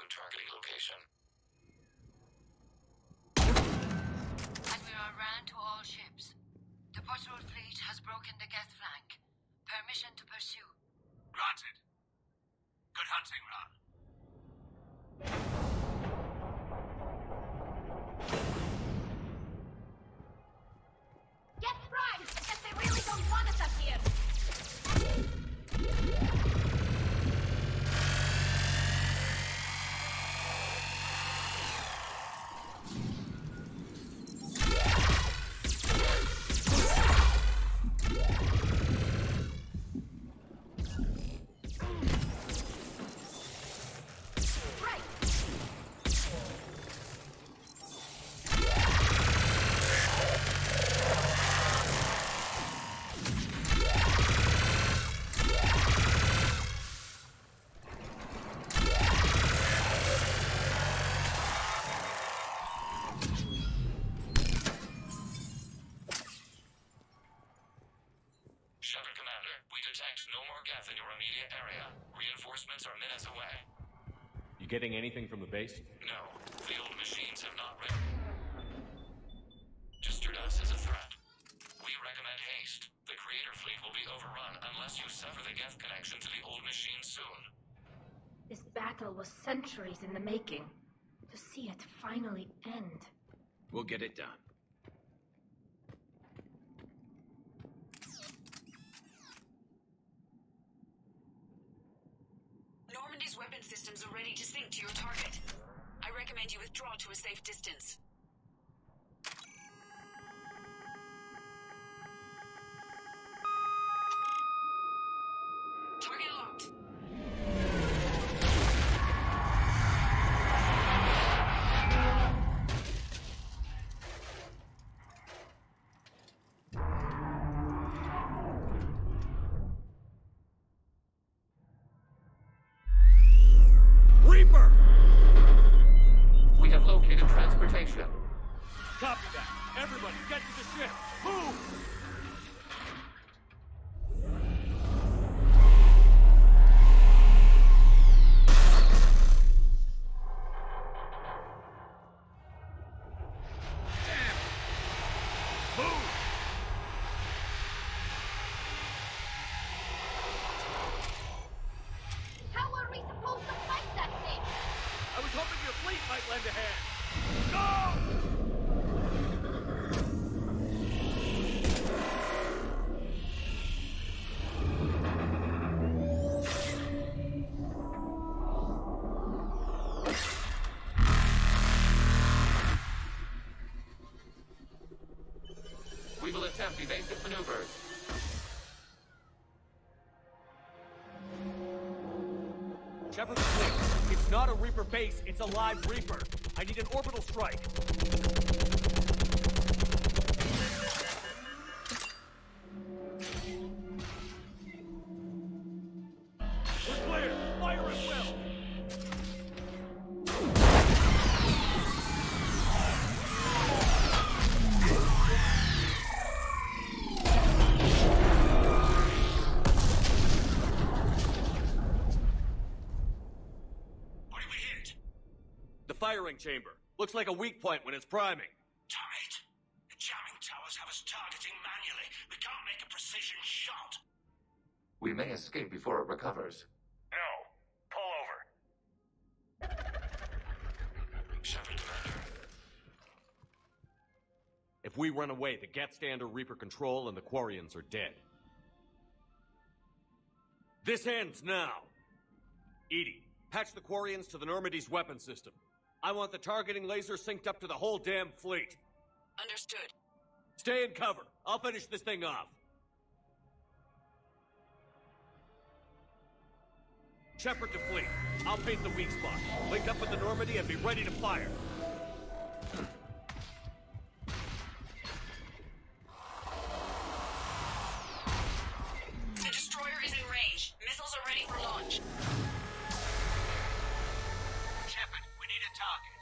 [SPEAKER 5] Targeting location.
[SPEAKER 8] Admiral ran to all ships. The patrol fleet has broken the Geth flank. Permission to pursue.
[SPEAKER 17] Granted. Good hunting, Ran.
[SPEAKER 3] Get fried! Because they really don't want us up here!
[SPEAKER 5] In your immediate area. Reinforcements are minutes away.
[SPEAKER 2] You getting anything from the base?
[SPEAKER 5] No. The old machines have not registered us as a threat. We recommend haste. The Creator fleet will be overrun unless you sever the Geth connection to the old machine soon.
[SPEAKER 6] This battle was centuries in the making. To see it finally end.
[SPEAKER 1] We'll get it done.
[SPEAKER 10] Normandy's weapon systems are ready to sink to your target. I recommend you withdraw to a safe distance. Target locked.
[SPEAKER 2] Reaper!
[SPEAKER 5] We have located transportation.
[SPEAKER 2] Copy that. Everybody, get to the ship. Move!
[SPEAKER 5] attempt evasive maneuvers.
[SPEAKER 2] Shepard, it's not a Reaper base, it's a live Reaper. I need an orbital strike. We're clear! Fire at will! Firing chamber. Looks like a weak point when it's priming.
[SPEAKER 9] Damn it! The jamming towers have us targeting manually. We can't make a precision shot.
[SPEAKER 5] We may escape before it recovers.
[SPEAKER 9] No. Pull over.
[SPEAKER 5] Shepard, Commander.
[SPEAKER 2] If we run away, the Geth stay under Reaper control and the Quarians are dead. This ends now. Edie, patch the Quarians to the Normandy's weapon system. I want the targeting laser synced up to the whole damn fleet.
[SPEAKER 10] Understood.
[SPEAKER 2] Stay in cover. I'll finish this thing off. Shepard to fleet. I'll paint the weak spot. Link up with the Normandy and be ready to fire.
[SPEAKER 10] The destroyer is in range. Missiles are ready for launch.
[SPEAKER 17] Shepard, we need a target.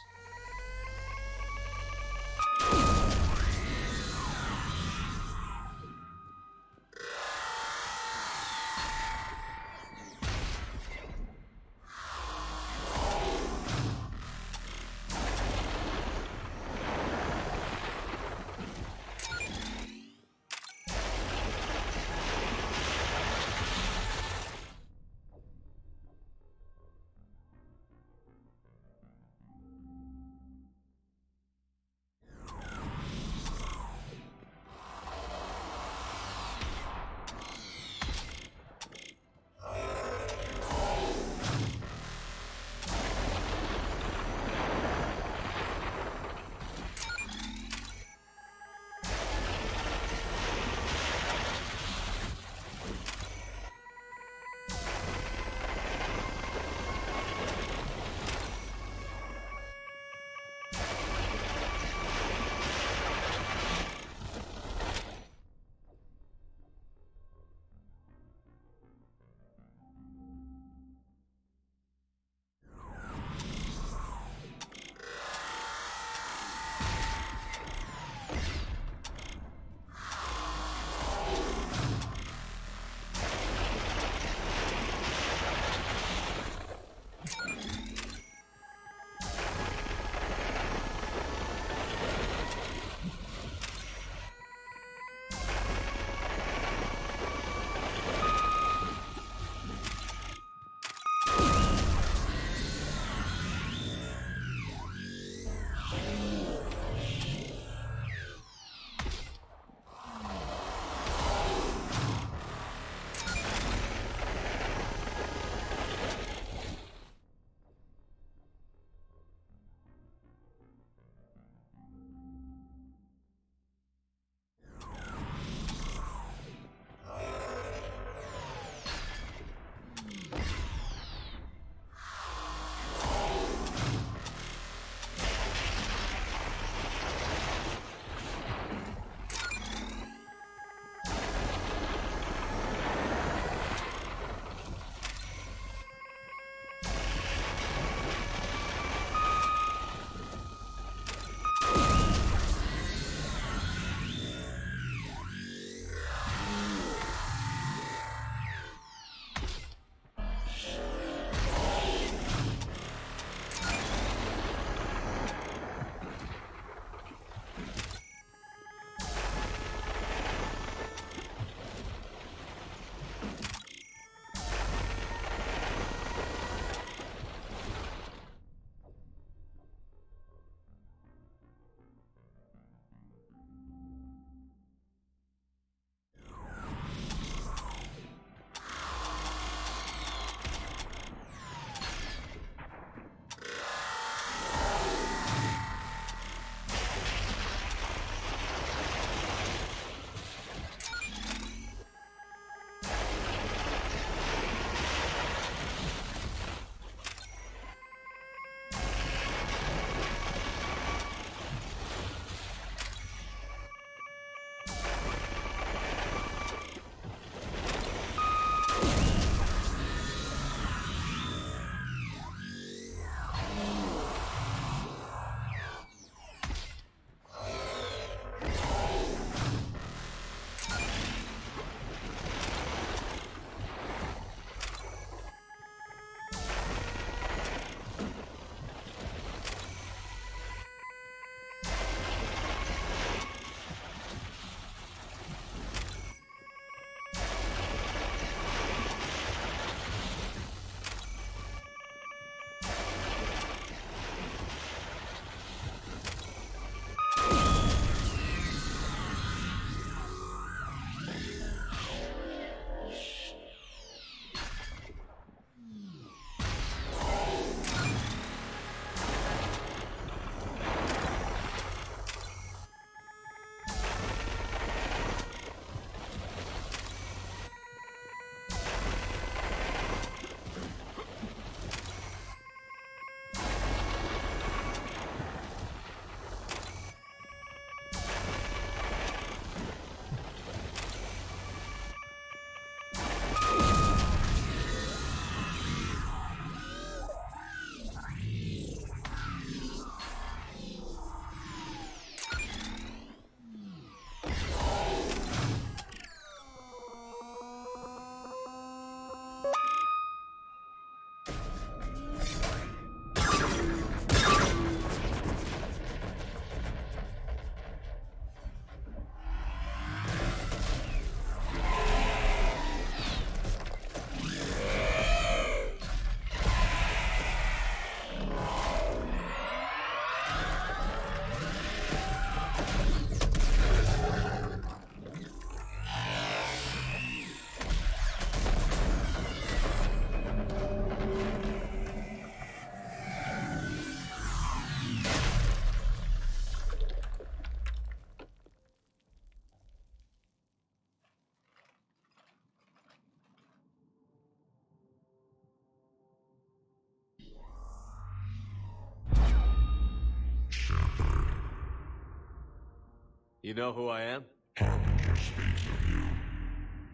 [SPEAKER 2] You know who I am?
[SPEAKER 18] Harbinger speaks of you.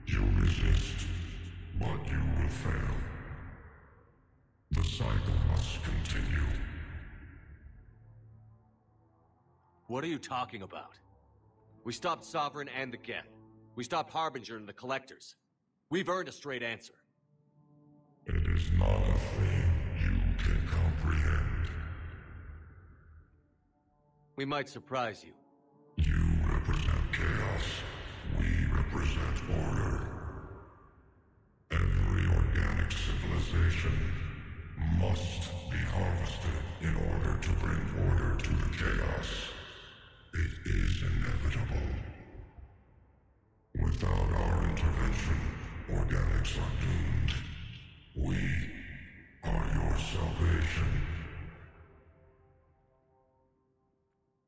[SPEAKER 18] You resist, but you will fail. The cycle must continue.
[SPEAKER 2] What are you talking about? We stopped Sovereign and the Geth. We stopped Harbinger and the Collectors. We've earned a straight answer.
[SPEAKER 18] It is not a thing you can comprehend.
[SPEAKER 2] We might surprise you.
[SPEAKER 18] You represent chaos. We represent order. Every organic civilization must be harvested in order to bring order to the chaos. It is inevitable. Without our intervention, organics are doomed. We are your salvation.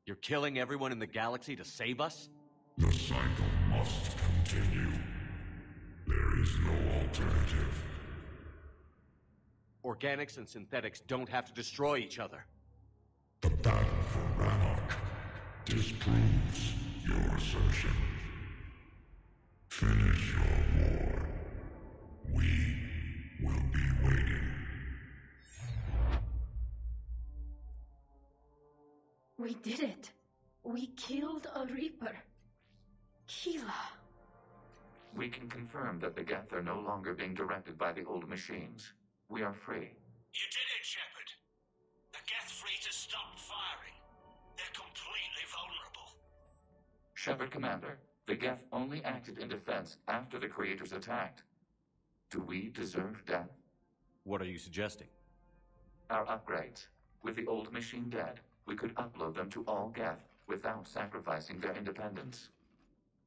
[SPEAKER 2] You're killing everyone in the galaxy to save us?
[SPEAKER 18] The cycle must continue. There is no alternative.
[SPEAKER 2] Organics and synthetics don't have to destroy each other.
[SPEAKER 18] The battle for Rannoch disproves your assertion. Finish your war. We will be waiting.
[SPEAKER 6] We did it. We killed a Reaper. Keela.
[SPEAKER 5] We can confirm that the Geth are no longer being directed by the old machines. We are free.
[SPEAKER 9] You did it, Shepard. The Geth fleet has stopped firing. They're completely vulnerable.
[SPEAKER 5] Shepard, Commander, the Geth only acted in defense after the Creators attacked. Do we deserve death?
[SPEAKER 2] What are you suggesting?
[SPEAKER 5] Our upgrades. With the old machine dead, we could upload them to all Geth without sacrificing their independence.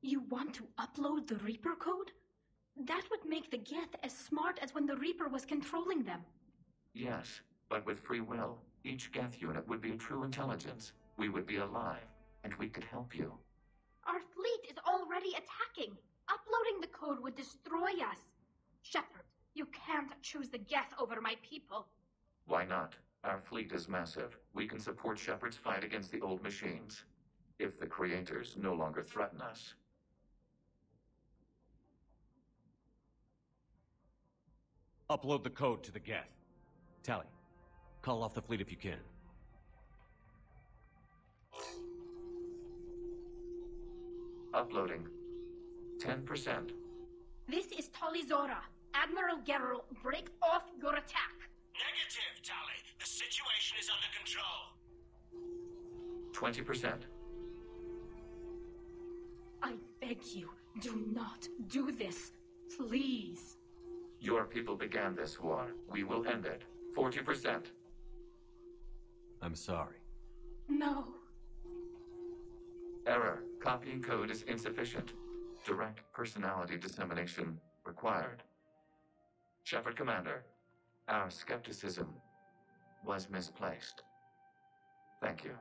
[SPEAKER 6] You want to upload the Reaper code? That would make the Geth as smart as when the Reaper was controlling them.
[SPEAKER 5] Yes, but with free will, each Geth unit would be a true intelligence. We would be alive, and we could help you.
[SPEAKER 6] Our fleet is already attacking. Uploading the code would destroy us. Shepard, you can't choose the Geth over my people.
[SPEAKER 5] Why not? Our fleet is massive. We can support Shepard's fight against the old machines. If the Creators no longer threaten us.
[SPEAKER 2] Upload the code to the Geth. Tally, call off the fleet if you can.
[SPEAKER 5] Uploading. 10%.
[SPEAKER 6] This is Talizora. Admiral Gerrel, break off your attack.
[SPEAKER 9] Negative, Tally. The situation is under control.
[SPEAKER 5] 20%.
[SPEAKER 6] I beg you, do not do this. Please.
[SPEAKER 5] Your people began this war. We will end it. 40%.
[SPEAKER 2] I'm sorry.
[SPEAKER 6] No.
[SPEAKER 5] Error. Copying code is insufficient. Direct personality dissemination required. Shepard, Commander, our skepticism was misplaced. Thank you.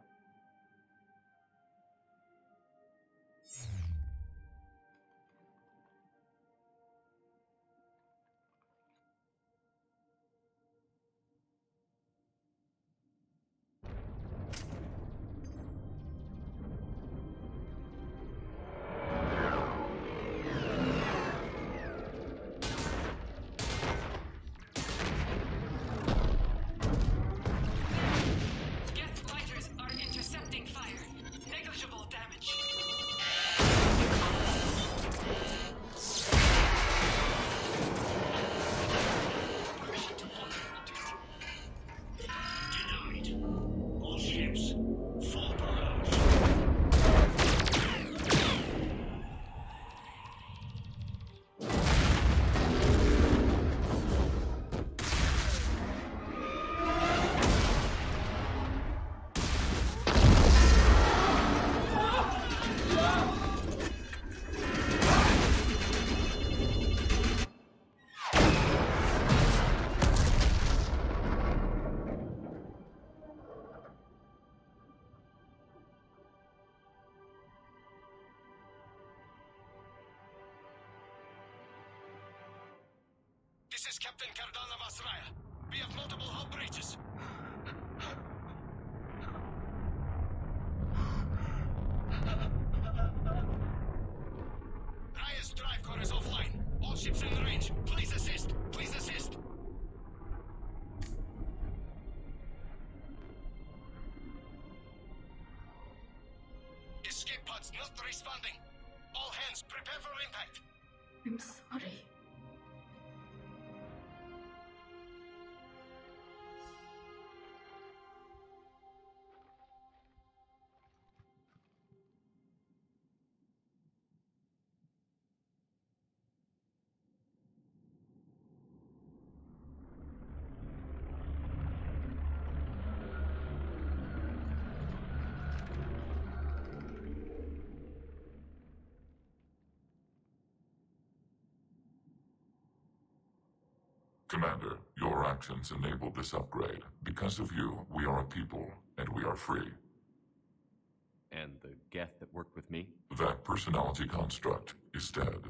[SPEAKER 9] This is Captain Cardona Vasraya. We have multiple hull breaches. ships in range. Please assist. Please assist. Escape pods not responding. All hands, prepare for impact.
[SPEAKER 6] I'm sorry.
[SPEAKER 18] Commander, your actions enabled this upgrade. Because of you, we are a people, and we are free.
[SPEAKER 2] And the Geth that worked with me?
[SPEAKER 18] That personality construct is dead.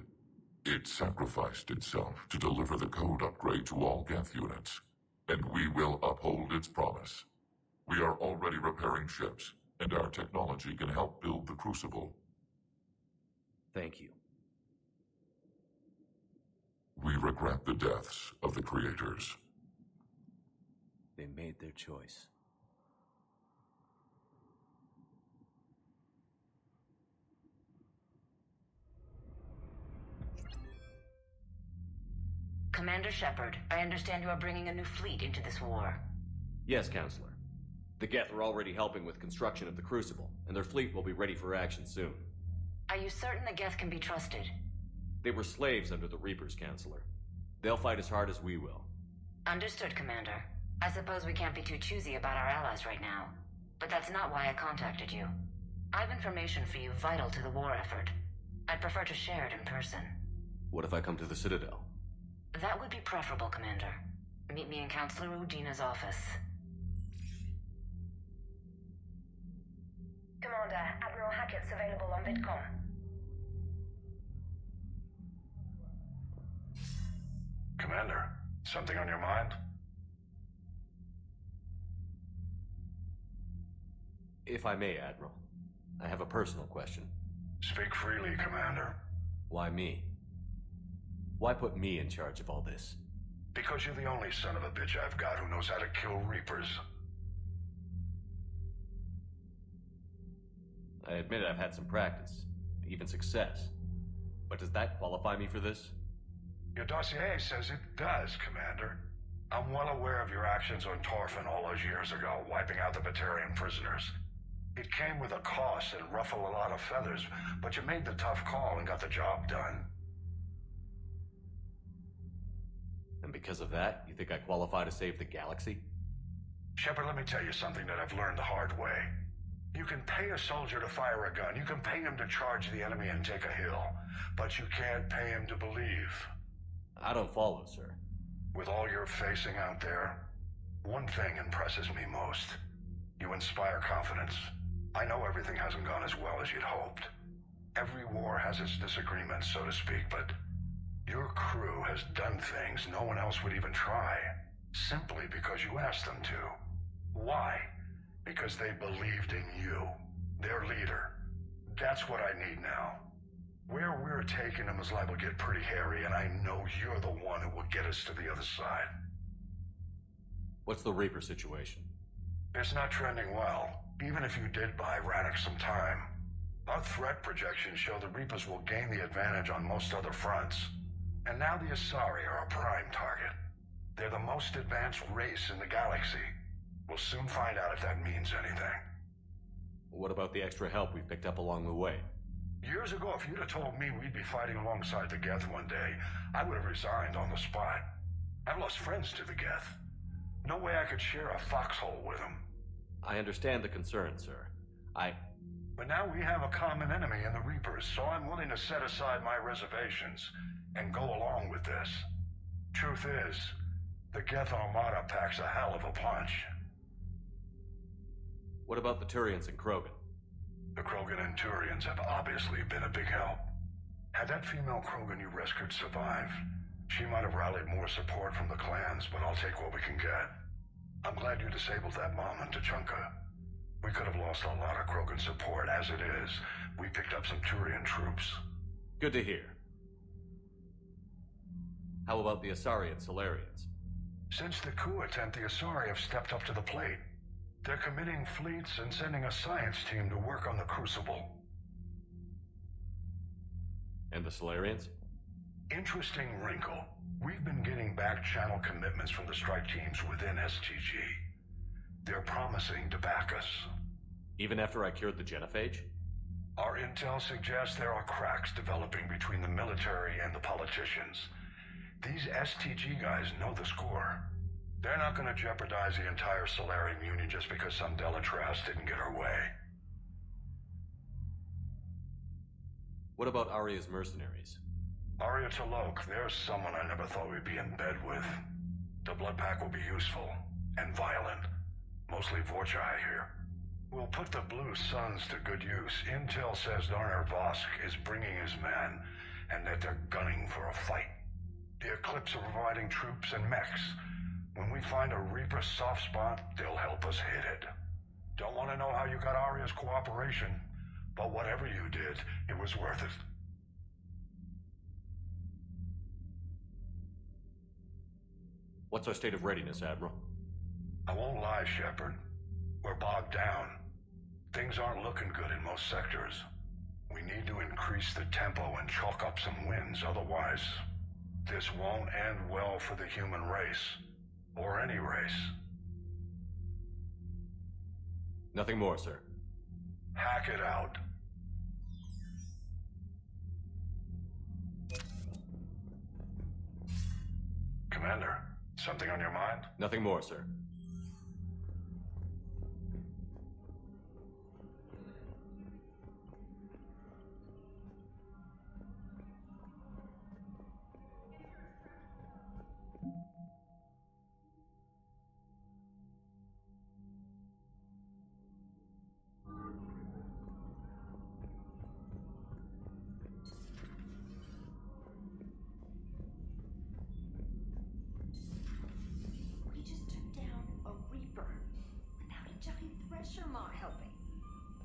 [SPEAKER 18] It sacrificed itself to deliver the code upgrade to all Geth units, and we will uphold its promise. We are already repairing ships, and our technology can help build the Crucible.
[SPEAKER 2] Thank you.
[SPEAKER 18] We regret the deaths of the creators.
[SPEAKER 2] They made their choice.
[SPEAKER 8] Commander Shepard, I understand you are bringing a new fleet into this war.
[SPEAKER 2] Yes, Counselor. The Geth are already helping with construction of the Crucible, and their fleet will be ready for action soon.
[SPEAKER 8] Are you certain the Geth can be trusted?
[SPEAKER 2] They were slaves under the Reapers, Counselor. They'll fight as hard as we will.
[SPEAKER 8] Understood, Commander. I suppose we can't be too choosy about our allies right now. But that's not why I contacted you. I have information for you vital to the war effort. I'd prefer to share it in person.
[SPEAKER 2] What if I come to the Citadel?
[SPEAKER 8] That would be preferable, Commander. Meet me in Counselor Udina's office.
[SPEAKER 12] Commander, Admiral Hackett's available on VidCom.
[SPEAKER 9] Commander, something on your mind?
[SPEAKER 2] If I may, Admiral, I have a personal question.
[SPEAKER 9] Speak freely, Commander.
[SPEAKER 2] Why me? Why put me in charge of all this?
[SPEAKER 9] Because you're the only son of a bitch I've got who knows how to kill Reapers.
[SPEAKER 2] I admit I've had some practice, even success. But does that qualify me for this?
[SPEAKER 9] Your dossier says it does, Commander. I'm well aware of your actions on Torfin all those years ago, wiping out the Batarian prisoners. It came with a cost and ruffled a lot of feathers, but you made the tough call and got the job done.
[SPEAKER 2] And because of that, you think I qualify to save the galaxy?
[SPEAKER 9] Shepard, let me tell you something that I've learned the hard way. You can pay a soldier to fire a gun, you can pay him to charge the enemy and take a hill, but you can't pay him to believe.
[SPEAKER 2] I don't follow, sir.
[SPEAKER 9] With all you're facing out there, one thing impresses me most. You inspire confidence. I know everything hasn't gone as well as you'd hoped. Every war has its disagreements, so to speak, but your crew has done things no one else would even try, simply because you asked them to. Why? Because they believed in you, their leader. That's what I need now. Where we're taking them is liable to get pretty hairy, and I know you're the one who will get us to the other side.
[SPEAKER 2] What's the Reaper situation?
[SPEAKER 9] It's not trending well, even if you did buy Rannoch some time. Our threat projections show the Reapers will gain the advantage on most other fronts. And now the Asari are a prime target. They're the most advanced race in the galaxy. We'll soon find out if that means anything.
[SPEAKER 2] What about the extra help we picked up along the way?
[SPEAKER 9] Years ago, if you'd have told me we'd be fighting alongside the Geth one day, I would have resigned on the spot. I've lost friends to the Geth. No way I could share a foxhole with them.
[SPEAKER 2] I understand the concern, sir.
[SPEAKER 9] But now we have a common enemy in the Reapers, so I'm willing to set aside my reservations and go along with this. Truth is, the Geth Armada packs a hell of a punch.
[SPEAKER 2] What about the Turians and Krogan?
[SPEAKER 9] The Krogan and Turians have obviously been a big help. Had that female Krogan you rescued survived, she might have rallied more support from the clans, but I'll take what we can get. I'm glad you disabled that bomb in Tuchanka. We could have lost a lot of Krogan support. As it is, we picked up some Turian troops.
[SPEAKER 2] Good to hear. How about the Asari and Solarians?
[SPEAKER 9] Since the coup attempt, the Asari have stepped up to the plate. They're committing fleets and sending a science team to work on the Crucible.
[SPEAKER 2] And the Solarians?
[SPEAKER 9] Interesting wrinkle. We've been getting back-channel commitments from the strike teams within STG. They're promising to back us.
[SPEAKER 2] Even after I cured the genophage?
[SPEAKER 9] Our intel suggests there are cracks developing between the military and the politicians. These STG guys know the score. They're not going to jeopardize the entire Solarian Union just because some Delatras didn't get her way.
[SPEAKER 2] What about Arya's mercenaries?
[SPEAKER 9] Arya Talok, there's someone I never thought we'd be in bed with. The Blood Pack will be useful and violent. Mostly Vorchai here. We'll put the Blue Suns to good use. Intel says Darner Vosk is bringing his men, and that they're gunning for a fight. The Eclipse are providing troops and mechs. When we find a Reaper soft spot, they'll help us hit it. Don't want to know how you got Arya's cooperation, but whatever you did, it was worth it.
[SPEAKER 2] What's our state of readiness, Admiral?
[SPEAKER 9] I won't lie, Shepard. We're bogged down. Things aren't looking good in most sectors. We need to increase the tempo and chalk up some wins, otherwise this won't end well for the human race. Or any race.
[SPEAKER 2] Nothing more, sir.
[SPEAKER 9] Hack it out. Commander, something on your mind?
[SPEAKER 2] Nothing more, sir.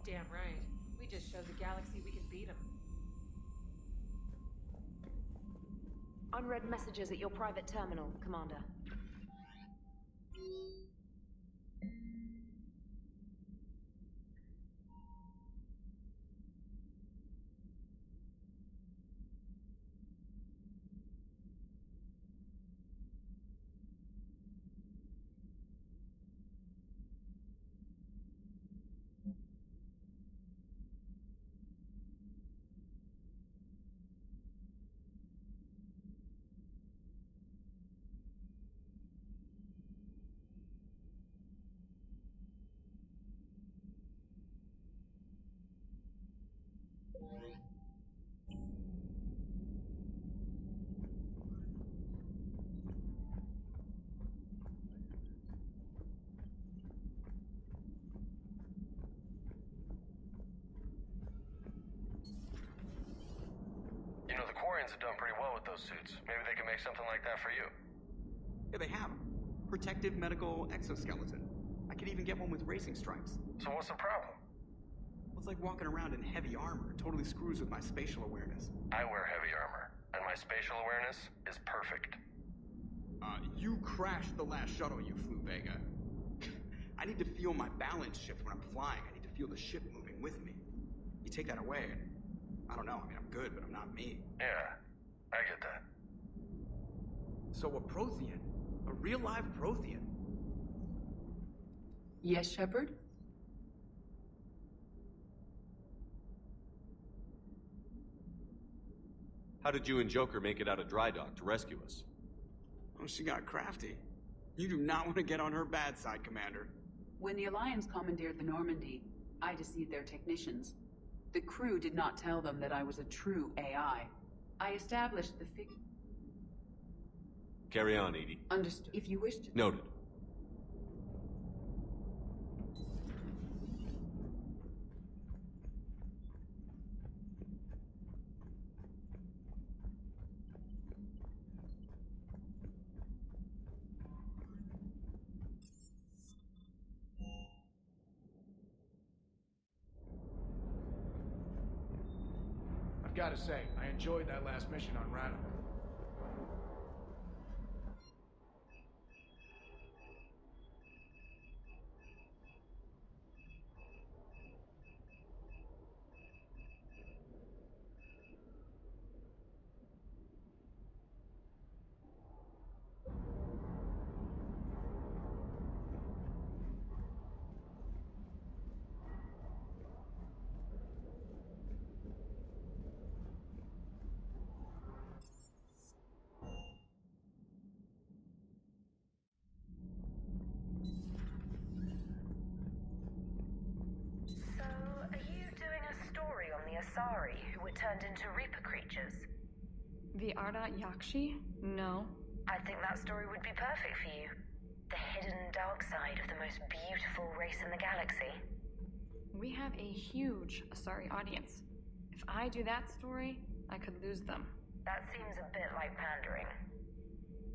[SPEAKER 13] Damn right. We just showed the galaxy we can beat them.
[SPEAKER 4] Unread messages at your private terminal, Commander.
[SPEAKER 19] You know, the Quarians have done pretty well with those suits. Maybe they can make something like that for you.
[SPEAKER 20] Yeah, they have them. Protective medical exoskeleton. I could even get one with racing stripes.
[SPEAKER 19] So what's the problem?
[SPEAKER 20] Well, it's like walking around in heavy armor. It totally screws with my spatial awareness.
[SPEAKER 19] I wear heavy armor, and my spatial awareness is perfect.
[SPEAKER 20] You crashed the last shuttle you flew, Vega. I need to feel my balance shift when I'm flying. I need to feel the ship moving with me. You take that away, and I don't know. I mean, I'm good, but I'm not me.
[SPEAKER 19] Yeah, I get that.
[SPEAKER 20] So a Prothean. A real live Prothean.
[SPEAKER 10] Yes, Shepard?
[SPEAKER 2] How did you and Joker make it out of dry dock to rescue us?
[SPEAKER 20] Oh, she got crafty. You do not want to get on her bad side, Commander.
[SPEAKER 10] When the Alliance commandeered the Normandy, I deceived their technicians. The crew did not tell them that I was a true AI. I established the
[SPEAKER 2] Carry on, Edie.
[SPEAKER 10] Understood. If you wish to...
[SPEAKER 2] Noted.
[SPEAKER 21] I've got to say, I enjoyed that last mission on Rannoch.
[SPEAKER 12] turned into Reaper creatures?
[SPEAKER 21] The Ardat Yakshi? No.
[SPEAKER 12] I think that story would be perfect for you. The hidden dark side of the most beautiful race in the galaxy.
[SPEAKER 21] We have a huge Asari audience. If I do that story, I could lose them.
[SPEAKER 12] That seems a bit like pandering.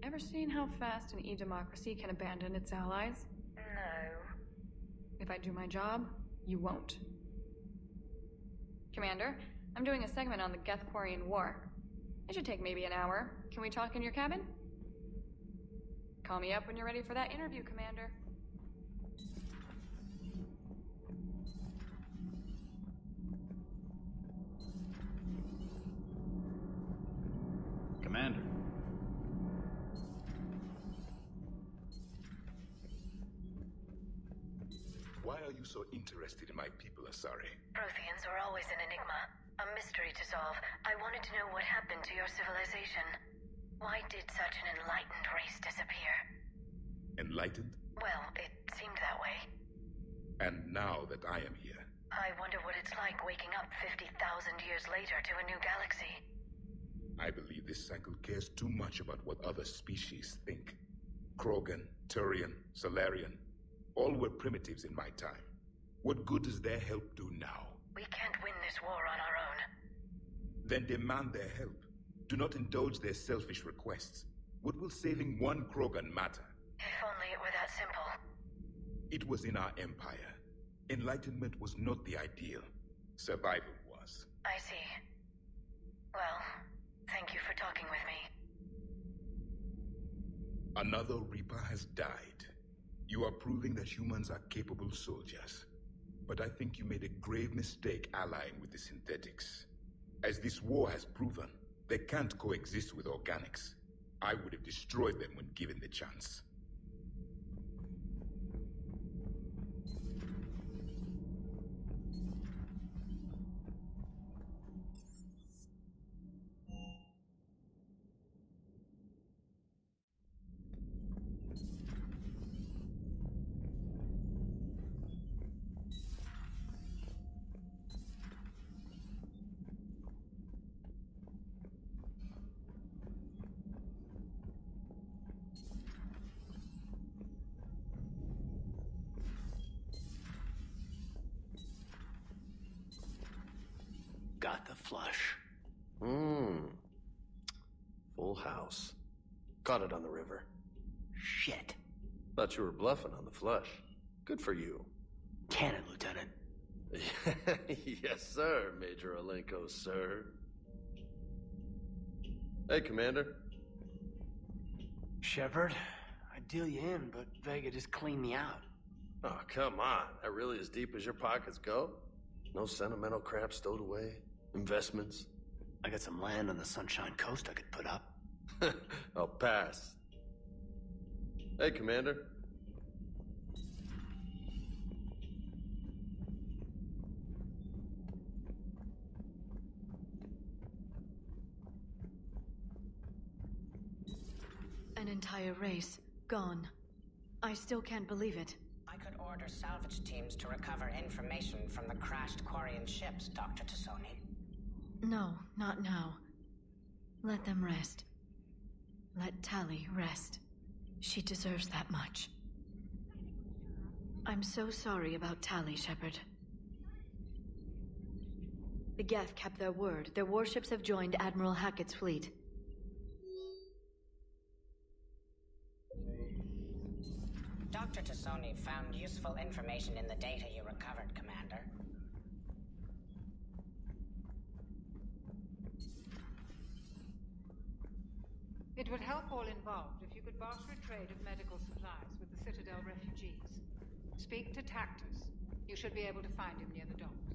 [SPEAKER 21] Ever seen how fast an e-democracy can abandon its allies?
[SPEAKER 12] No.
[SPEAKER 21] If I do my job, you won't. Commander, I'm doing a segment on the Geth-Quarian War. It should take maybe an hour. Can we talk in your cabin? Call me up when you're ready for that interview, Commander.
[SPEAKER 22] Commander.
[SPEAKER 23] Why are you so interested in my people, Asari?
[SPEAKER 12] Protheans were always an enigma, a mystery to solve. I wanted to know what happened to your civilization. Why did such an enlightened race disappear?
[SPEAKER 23] Enlightened?
[SPEAKER 12] Well, it seemed that way.
[SPEAKER 23] And now that I am here,
[SPEAKER 12] I wonder what it's like waking up 50,000 years later to a new galaxy.
[SPEAKER 23] I believe this cycle cares too much about what other species think. Krogan, Turian, Solarian, all were primitives in my time. What good does their help do now?
[SPEAKER 12] We can't win this war on our own.
[SPEAKER 23] Then demand their help. Do not indulge their selfish requests. What will saving one Krogan matter?
[SPEAKER 12] If only it were that simple.
[SPEAKER 23] It was in our empire. Enlightenment was not the ideal. Survival was.
[SPEAKER 12] I see. Well, thank you for talking with me.
[SPEAKER 23] Another Reaper has died. You are proving that humans are capable soldiers. But I think you made a grave mistake allying with the synthetics. As this war has proven, they can't coexist with organics. I would have destroyed them when given the chance.
[SPEAKER 24] Got the flush.
[SPEAKER 25] Full house. Caught it on the river.
[SPEAKER 24] Shit.
[SPEAKER 25] Thought you were bluffing on the flush. Good for you.
[SPEAKER 24] Cannon, Lieutenant.
[SPEAKER 25] Yes, sir, Major Olenko, sir. Hey, Commander.
[SPEAKER 24] Shepard, I'd deal you in, but Vega just cleaned me out.
[SPEAKER 25] Oh, come on. That really as deep as your pockets go? No sentimental crap stowed away? Investments?
[SPEAKER 24] I got some land on the Sunshine Coast I could put up.
[SPEAKER 25] I'll pass. Hey, Commander.
[SPEAKER 26] An entire race gone. I still can't believe it.
[SPEAKER 27] I could order salvage teams to recover information from the crashed Quarian ships, Dr. Tassoni.
[SPEAKER 26] No, not now. Let them rest. Let Tali rest. She deserves that much. I'm so sorry about Tali, Shepard. The Geth kept their word. Their warships have joined Admiral Hackett's fleet.
[SPEAKER 27] Dr. Tassoni found useful information in the data you recovered, Commander.
[SPEAKER 28] It would help all involved if you could barter a trade of medical supplies with the Citadel refugees. Speak to Tactus. You should be able to find him near the docks.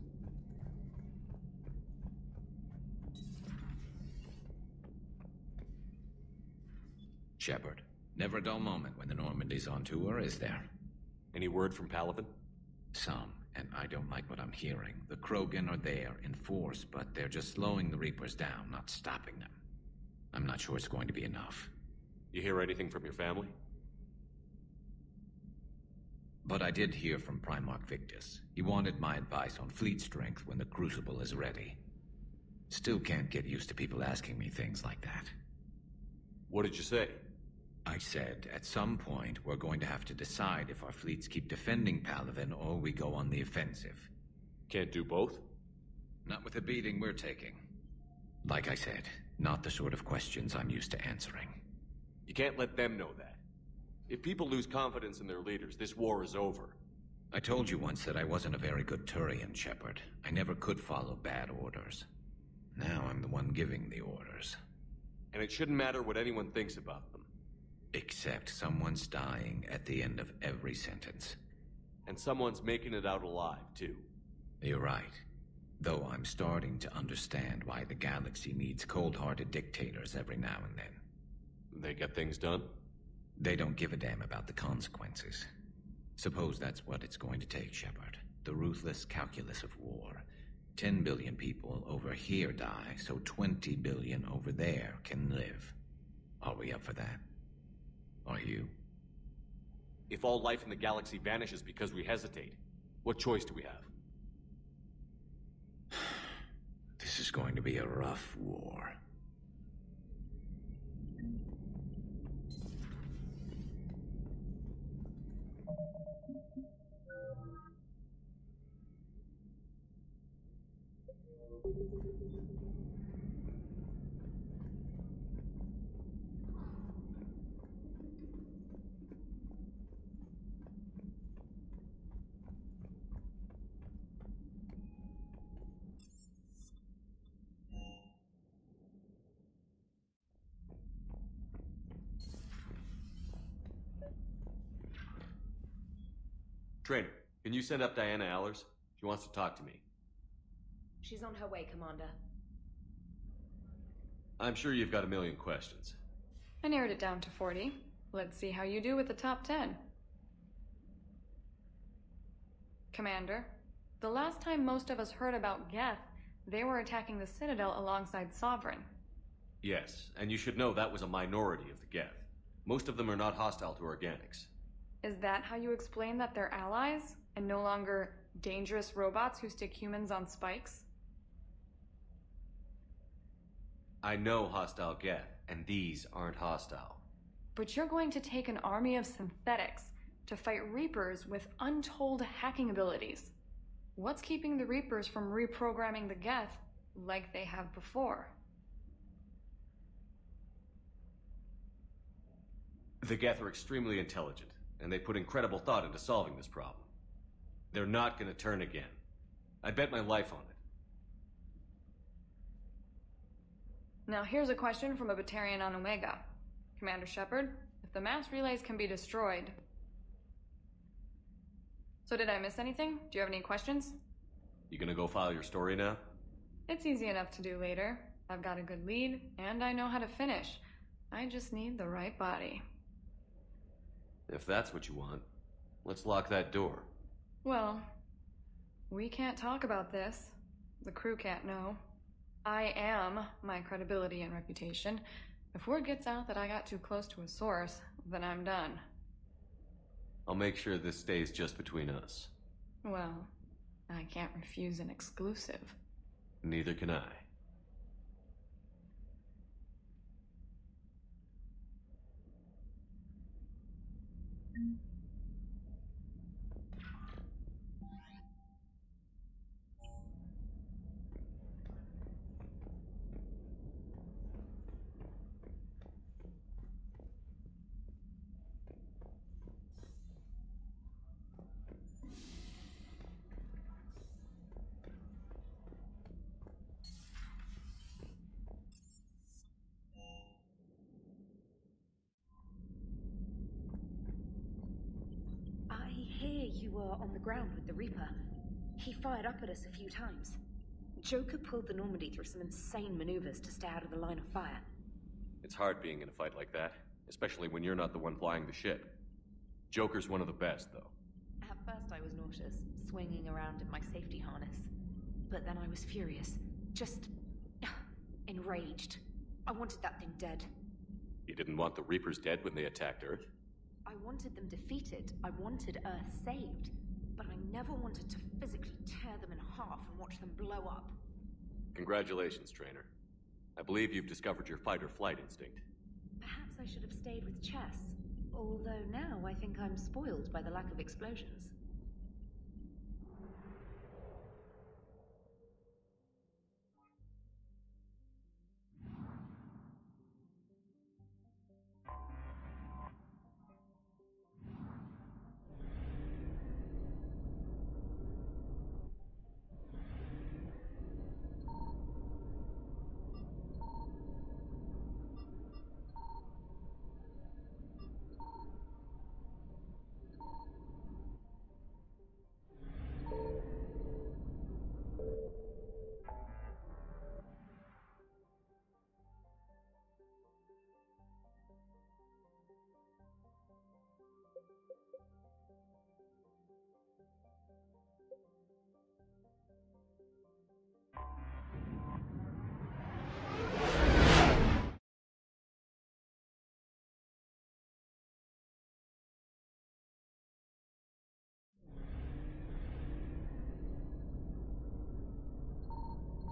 [SPEAKER 1] Shepard, never a dull moment when the Normandy's on tour, is there?
[SPEAKER 2] Any word from Palaven?
[SPEAKER 1] Some, and I don't like what I'm hearing. The Krogan are there in force, but they're just slowing the Reapers down, not stopping them. I'm not sure it's going to be enough.
[SPEAKER 2] You hear anything from your family?
[SPEAKER 1] But I did hear from Primarch Victus. He wanted my advice on fleet strength when the Crucible is ready. Still can't get used to people asking me things like that.
[SPEAKER 2] What did you say?
[SPEAKER 1] I said, at some point, we're going to have to decide if our fleets keep defending Palaven or we go on the offensive.
[SPEAKER 2] Can't do both?
[SPEAKER 1] Not with the beating we're taking. Like I said, not the sort of questions I'm used to answering.
[SPEAKER 2] You can't let them know that. If people lose confidence in their leaders, this war is over.
[SPEAKER 1] I told you once that I wasn't a very good Turian, Shepard. I never could follow bad orders. Now I'm the one giving the orders.
[SPEAKER 2] And it shouldn't matter what anyone thinks about them.
[SPEAKER 1] Except someone's dying at the end of every sentence.
[SPEAKER 2] And someone's making it out alive, too.
[SPEAKER 1] You're right. Though I'm starting to understand why the galaxy needs cold-hearted dictators every now and then.
[SPEAKER 2] They get things done?
[SPEAKER 1] They don't give a damn about the consequences. Suppose that's what it's going to take, Shepard. The ruthless calculus of war. 10 billion people over here die, so 20 billion over there can live. Are we up for that? Are you?
[SPEAKER 2] If all life in the galaxy vanishes because we hesitate, what choice do we have?
[SPEAKER 1] This is going to be a rough war.
[SPEAKER 2] Trainer, can you send up Diana Allers? She wants to talk to me.
[SPEAKER 4] She's on her way, Commander.
[SPEAKER 2] I'm sure you've got a million questions.
[SPEAKER 21] I narrowed it down to 40. Let's see how you do with the top 10. Commander, the last time most of us heard about Geth, they were attacking the Citadel alongside Sovereign.
[SPEAKER 2] Yes, and you should know that was a minority of the Geth. Most of them are not hostile to organics.
[SPEAKER 21] Is that how you explain that they're allies, and no longer dangerous robots who stick humans on spikes?
[SPEAKER 2] I know hostile Geth, and these aren't hostile.
[SPEAKER 21] But you're going to take an army of synthetics to fight Reapers with untold hacking abilities. What's keeping the Reapers from reprogramming the Geth like they have before?
[SPEAKER 2] The Geth are extremely intelligent, and they put incredible thought into solving this problem. They're not going to turn again. I bet my life on it.
[SPEAKER 21] Now here's a question from a Batarian on Omega. Commander Shepard, if the mass relays can be destroyed... So did I miss anything? Do you have any questions?
[SPEAKER 2] You gonna go file your story now?
[SPEAKER 21] It's easy enough to do later. I've got a good lead, and I know how to finish. I just need the right body.
[SPEAKER 2] If that's what you want, let's lock that door.
[SPEAKER 21] Well, we can't talk about this. The crew can't know. I am my credibility and reputation. If word gets out that I got too close to a source, then I'm done.
[SPEAKER 2] I'll make sure this stays just between us.
[SPEAKER 21] Well, I can't refuse an exclusive.
[SPEAKER 2] Neither can I.
[SPEAKER 4] You were on the ground with the Reaper. He fired up at us a few times. Joker pulled the Normandy through some insane maneuvers to stay out of the line of fire.
[SPEAKER 2] It's hard being in a fight like that, especially when you're not the one flying the ship. Joker's one of the best, though.
[SPEAKER 4] At first I was nauseous, swinging around in my safety harness. But then I was furious. Just... enraged. I wanted that thing dead.
[SPEAKER 2] You didn't want the Reapers dead when they attacked Earth?
[SPEAKER 4] I wanted them defeated. I wanted Earth saved. But I never wanted to physically tear them in half and watch them blow up.
[SPEAKER 2] Congratulations, trainer. I believe you've discovered your fight-or-flight instinct.
[SPEAKER 4] Perhaps I should have stayed with chess. Although now I think I'm spoiled by the lack of explosions.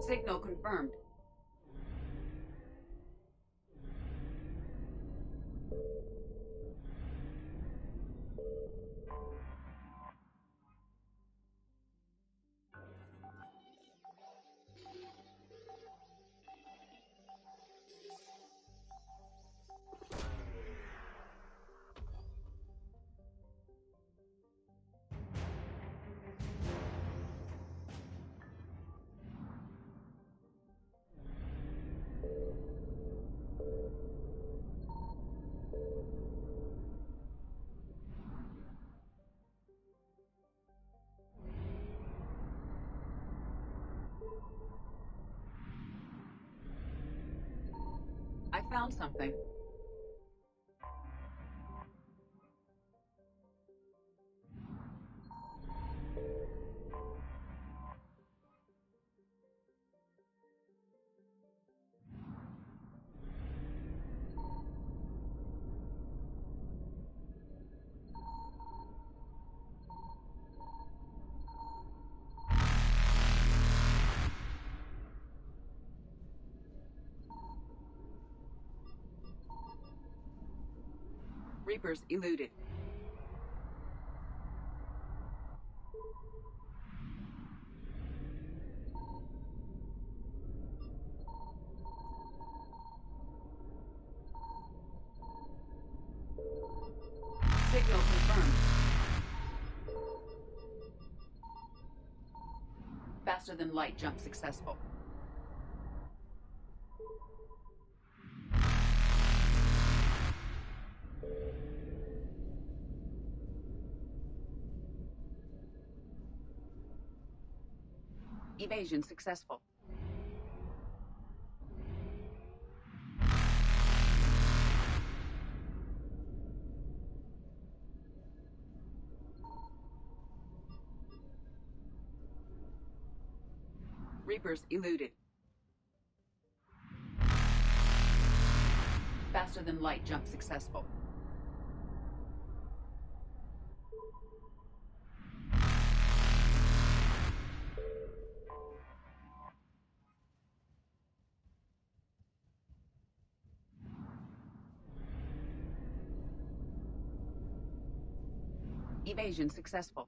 [SPEAKER 10] Signal confirmed. I found something. Reapers eluded. Signal confirmed. Faster than light jump successful. Evasion successful. Reapers eluded. Faster than light jump successful. Evasion successful.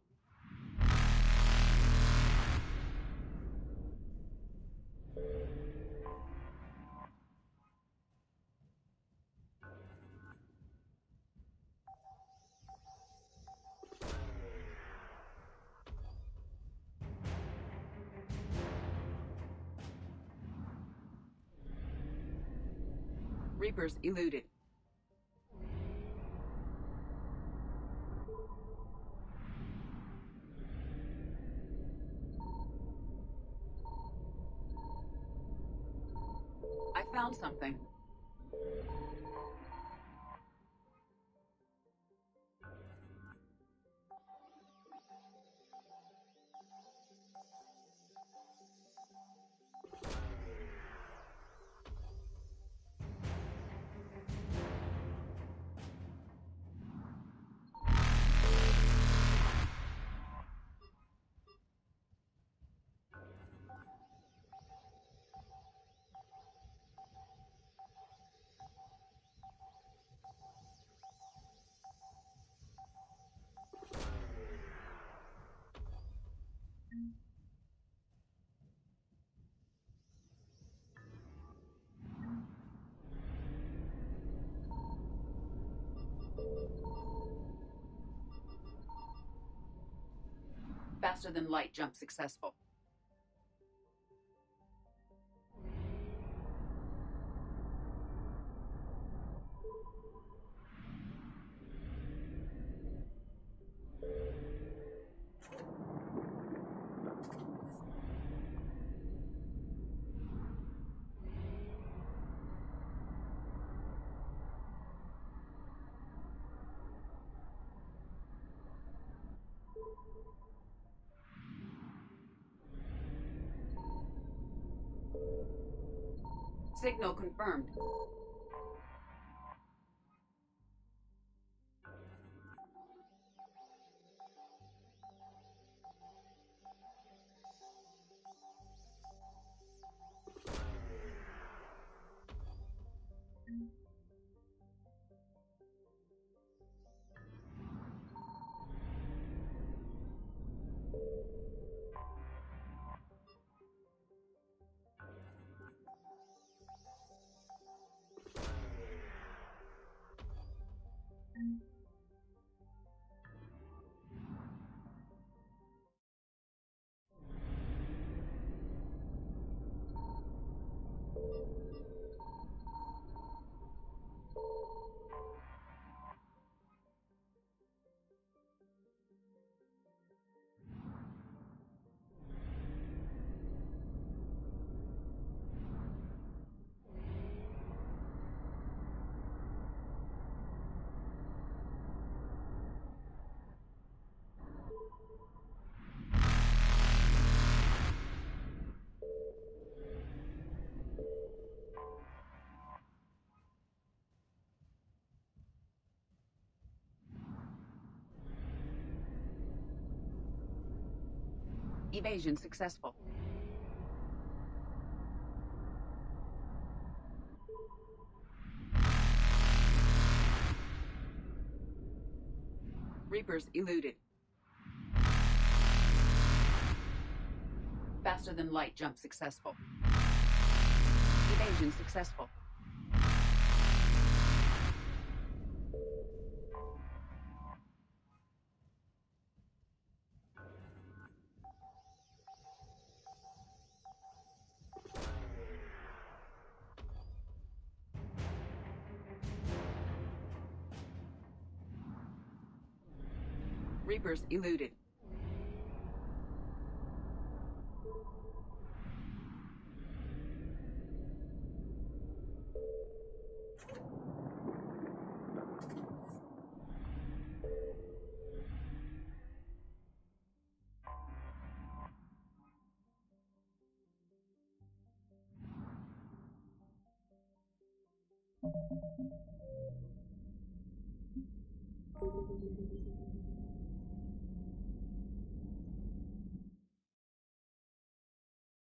[SPEAKER 10] Reapers eluded. I found something. Faster than light jump successful. Signal confirmed. Evasion successful. Reapers eluded. Faster than light jump successful. Evasion successful. Reapers eluded.